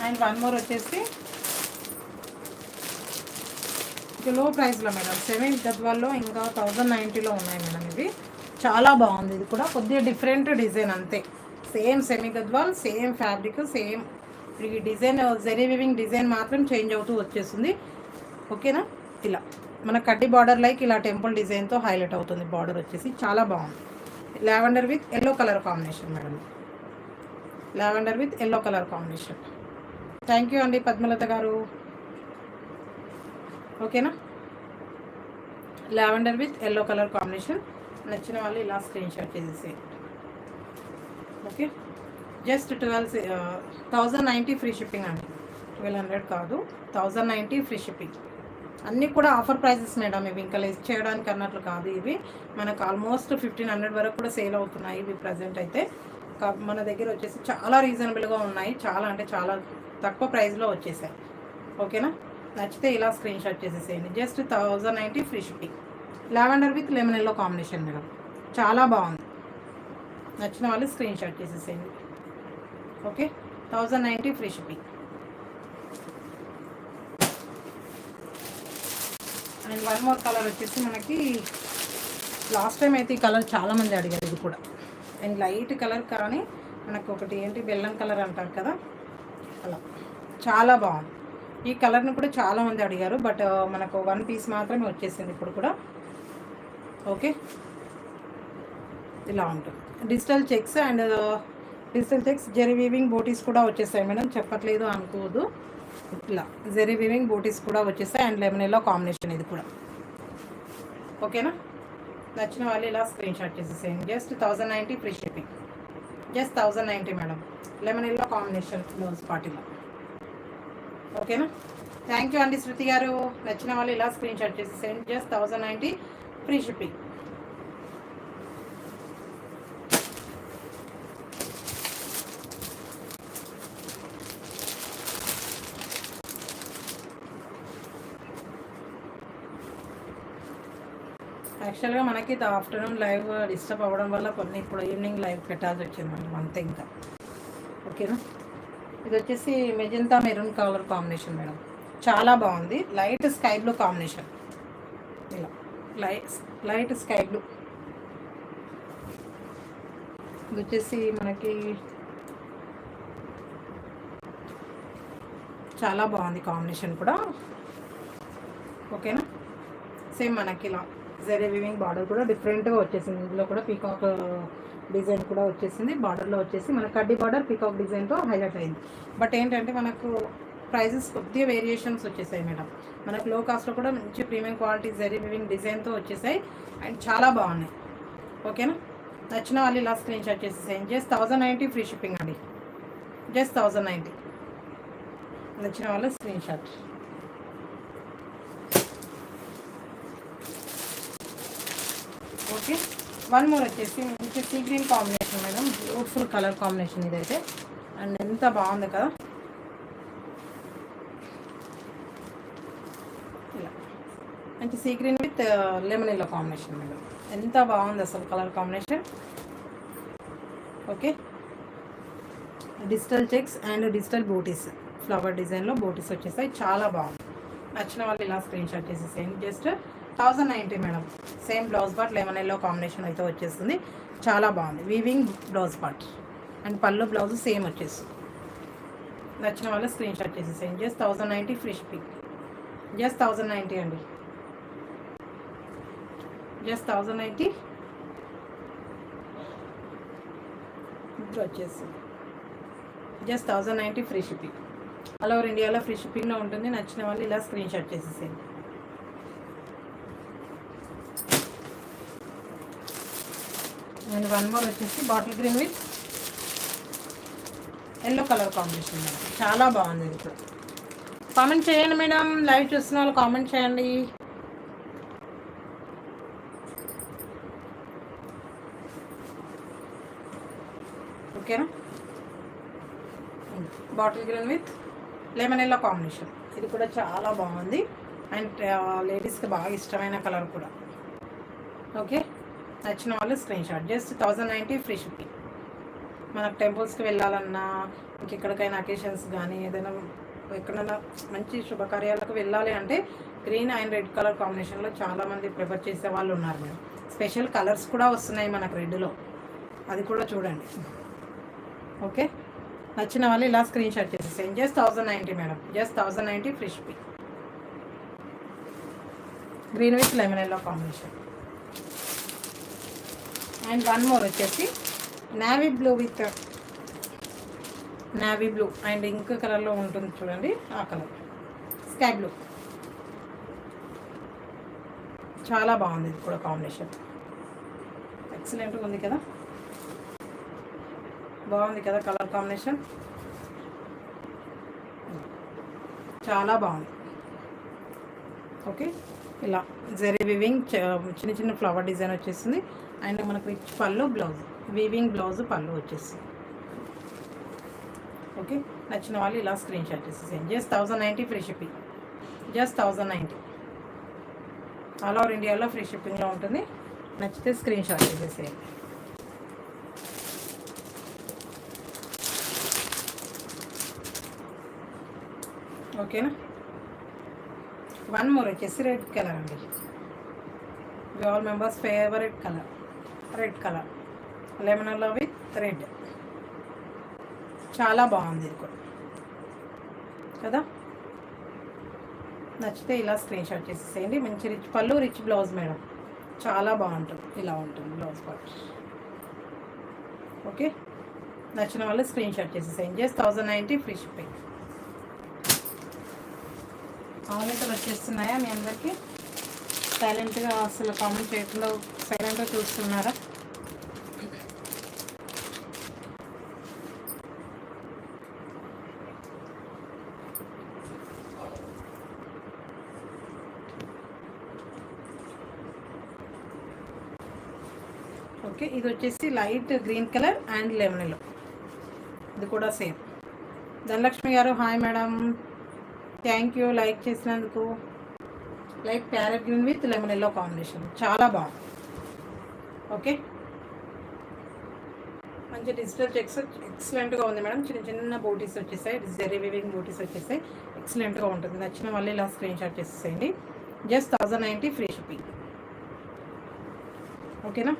[SPEAKER 1] అండ్ వన్ మోర్ వచ్చేసి లో ప్రైస్లో మేడం. 7 గద్వాల్లో ఇంకా 1090లో ఉన్నాయి మేడం. ఇవి చాలా బాగుంది. ఇది కూడా కొద్దిగా డిఫరెంట్ డిజైన్ అంతే. Same semi Gadwal, same fabric, same ఈ డిజైన్ జరీ వీవింగ్ డిజైన్ మాత్రం చేంజ్ అవుతూ వచ్చేస్తుంది. ఓకేనా. ఇలా మన కడ్డీ బార్డర్ లైక్ ఇలా టెంపుల్ డిజైన్తో హైలైట్ అవుతుంది. బార్డర్ వచ్చేసి చాలా బాగుంది. Lavender with yellow colour combination madam. Lavender with yellow colour combination. Thank you అండి పద్మలత గారు. ఓకేనా. Lavender with yellow colour combination. నచ్చిన వాళ్ళు ఇలా స్క్రీన్ షాట్ చేసేసేయండి. ఓకే, జస్ట్ 1090 ఫ్రీ షిప్పింగ్ అండి. 1200 కాదు, 1090 ఫ్రీ షిప్పింగ్. అన్నీ కూడా ఆఫర్ ప్రైజెస్ మేడం. ఇవి ఇంకా లెస్ చేయడానికి అన్నట్లు కాదు. ఇవి మనకు ఆల్మోస్ట్ 1500 వరకు కూడా సేల్ అవుతున్నాయి ఇవి ప్రజెంట్ అయితే. మన దగ్గర వచ్చేసి చాలా రీజనబుల్గా ఉన్నాయి. చాలా అంటే చాలా తక్కువ ప్రైస్లో వచ్చేసాయి. ఓకేనా. నచ్చితే ఇలా స్క్రీన్ షాట్ చేసేసేయండి. Just 1090 free shipping. Lavender with lemon yellow combination madam. చాలా బాగుంది. నచ్చిన వాళ్ళు స్క్రీన్ షాట్ చేసేసేయండి. Okay, 1090 free shipping. And one more colour వచ్చేసి మనకి లాస్ట్ టైం అయితే ఈ కలర్ చాలామంది అడిగారు. ఇది కూడా అండ్ లైట్ కలర్, కానీ మనకు ఒకటి ఏంటి బెల్లం కలర్ అంటారు కదా, అలా చాలా బాగుంది. ఈ కలర్ని కూడా చాలామంది అడిగారు. బట్ మనకు 1 పీస్ మాత్రమే వచ్చేసింది ఇప్పుడు కూడా. ఓకే, ఇలా ఉంటుంది. Digital checks and digital checks zari weaving బోటీస్ కూడా వచ్చేసాయి మేడం. చెప్పట్లేదు అనుకోవద్దు. ఇలా జెరీ వీవింగ్ బోటీస్ కూడా వచ్చేసాయి. అండ్ లెమన్ ఎల్లో కాంబినేషన్ ఇది కూడా. ఓకేనా. నచ్చిన వాళ్ళు ఇలా స్క్రీన్ షాట్ చేసేసేయండి. Just 1090 free shipping. Just 1090 madam. Lemon yellow combination blouse పార్టీలో. ఓకేనా. థ్యాంక్ యూ అండి శృతి గారు. నచ్చిన వాళ్ళు ఇలా స్క్రీన్ షాట్ చేసేసేయండి. Just 1090 free shipping. యాక్చువల్గా మనకి ఆఫ్టర్నూన్ లైవ్ డిస్టర్బ్ అవ్వడం వల్ల కొన్ని ఇప్పుడు ఈవినింగ్ లైవ్ పెట్టాల్సి వచ్చింది మేడం, అంతే ఇంకా. ఓకేనా. ఇది వచ్చేసి magenta maroon colour combination madam. చాలా బాగుంది. Light sky blue combination. ఇలా లైట్ స్కై బ్లూ. ఇది వచ్చేసి మనకి చాలా బాగుంది కాంబినేషన్ కూడా. ఓకేనా. సేమ్ మనకి ఇలా జరీ వీవింగ్ బార్డర్ కూడా డిఫరెంట్గా వచ్చేసింది. ఇందులో కూడా పీకాక్ డిజైన్ కూడా వచ్చేసింది. బార్డర్లో వచ్చేసి మన కడ్డీ బార్డర్ పీకాక్ డిజైన్తో హైలైట్ అయింది. బట్ ఏంటంటే మనకు ప్రైజెస్ కొద్దిగా వేరియేషన్స్ వచ్చేసాయి మేడం. మనకు లో కాస్ట్లో కూడా మంచి ప్రీమియం క్వాలిటీ జరీ వీవింగ్ డిజైన్తో వచ్చేసాయి అండ్ చాలా బాగున్నాయి. ఓకేనా. నచ్చిన వాళ్ళు ఇలా స్క్రీన్ షాట్ చేసేసాయి. జస్ట్ 1090 ఫ్రీ షిప్పింగ్ అండి. జస్ట్ 1090. నచ్చిన వాళ్ళు screen shot. Okay. One more వచ్చేసి మంచి sea green combination madam. Beautiful colour combination ఇదైతే అండ్ ఎంత బాగుంది కదా. ఇలా మంచి sea green with lemon yellow combination madam. ఎంత బాగుంది అసలు colour combination. Okay. Digital checks and digital బూటీస్ ఫ్లవర్ డిజైన్లో బూటీస్ వచ్చేసాయి. చాలా బాగుంది. నచ్చిన వాళ్ళు ఇలా స్క్రీన్ షాట్ చేసేసేయండి. Just 1090 madam. Same blouse part lemon yellow combination అయితే వచ్చేస్తుంది. చాలా బాగుంది. వీవింగ్ బ్లౌజ్ పార్ట్ అండ్ పళ్ళు బ్లౌజ్ సేమ్ వచ్చేస్తుంది. నచ్చిన వాళ్ళు స్క్రీన్ షాట్ చేసేసేయండి. Just 1090 free shipping. జస్ట్ 1090 అండి. జస్ట్ 1090 వచ్చేస్తుంది. Just 1090 free shipping. All over ఇండియాలో ఫ్రీ షిప్పింగ్లో ఉంటుంది. నచ్చిన వాళ్ళు ఇలా స్క్రీన్ షాట్ చేసేసేయండి. అండ్ వన్ మోర్ వచ్చేసి bottle green with yellow colour combination madam. చాలా బాగుంది. ఇది కూడా కామెంట్ చేయండి మేడం. లైవ్ చూస్తున్న వాళ్ళు కామెంట్ చేయండి. ఓకేనా. Bottle green with lemon yellow combination. ఇది కూడా చాలా బాగుంది అండ్ లేడీస్కి బాగా ఇష్టమైన కలర్ కూడా. ఓకే. నచ్చిన వాళ్ళు screen shot. Just 1090 free shipping. మనకు టెంపుల్స్కి వెళ్ళాలన్నా ఇంకెక్కడికైనా అకేషన్స్ కానీ ఏదైనా ఎక్కడైనా మంచి శుభకార్యాలకు వెళ్ళాలి అంటే గ్రీన్ అండ్ రెడ్ కలర్ కాంబినేషన్లో చాలామంది ప్రిఫర్ చేసే వాళ్ళు ఉన్నారు మేడం. స్పెషల్ కలర్స్ కూడా వస్తున్నాయి మనకు రెడ్లో, అది కూడా చూడండి. ఓకే. నచ్చిన వాళ్ళు ఇలా స్క్రీన్ షాట్ చేసేసేయండి. Just 1090 madam. Just 1090 free shipping. Green with lemon yellow combination. And one more వచ్చేసి navy blue with navy blue and ink కలర్లో ఉంటుంది చూడండి. ఆ కలర్ స్కై బ్లూ. చాలా బాగుంది. ఇది కూడా కాంబినేషన్ ఎక్సలెంట్గా ఉంది కదా. బాగుంది కదా కలర్ కాంబినేషన్. చాలా బాగుంది. ఓకే. ఇలా జరీ వీవింగ్ చిన్న చిన్న ఫ్లవర్ డిజైన్ వచ్చేస్తుంది అండ్ మనకు రిచ్ పళ్ళు బ్లౌజ్ వీవింగ్ బ్లౌజ్ పళ్ళు వచ్చేస్తుంది. ఓకే. నచ్చిన వాళ్ళు ఇలా స్క్రీన్ షాట్ చేసేసేయండి. Just 1090 free shipping. Just 1090. All over ఇండియాలో ఫ్రీ షిప్పింగ్లో ఉంటుంది. నచ్చితే స్క్రీన్ షాట్ చేసేసేయండి. ఓకేనా. వన్ మోర్ వచ్చేసి రెడ్ కలర్ అండి. All members favourite colour red colour lemon yellow with red. చాలా బాగుంది ఇది కూడా కదా. నచ్చితే ఇలా స్క్రీన్ షాట్ చేసేసేయండి. మంచి రిచ్ పళ్ళు రిచ్ బ్లౌజ్ మేడం. చాలా బాగుంటుంది. ఇలా ఉంటుంది బ్లౌజ్ పార్ట్. ఓకే. నచ్చిన వాళ్ళు స్క్రీన్ షాట్ చేసేసేయండి. Just 1090 free shipping. ఆన్లైన్లో వచ్చేస్తున్నాయా మీ అందరికీ? సైలెంట్గా అసలు కామెంట్ చేయకుండా సైలెంట్గా చూస్తున్నారా? ఓకే. ఇది వచ్చేసి light green colour and lemon yellow. ఇది కూడా సేమ్. ధనలక్ష్మి గారు hi madam, thank you like చేసినందుకు. Light parrot green with lemon yellow combination చాలా బాగుంది. ఓకే. మంచి డిజిటల్ చెక్స్ ఎక్సలెంట్గా ఉంది మేడం. చిన్న చిన్న బూటీస్ వచ్చేసాయి. జరీ వీవింగ్ బూటీస్ వచ్చేసాయి. ఎక్సలెంట్గా ఉంటుంది. నచ్చిన వాళ్ళు ఇలా స్క్రీన్ షాట్ చేసేసేయండి. Just 1090 free shipping. ఓకేనా.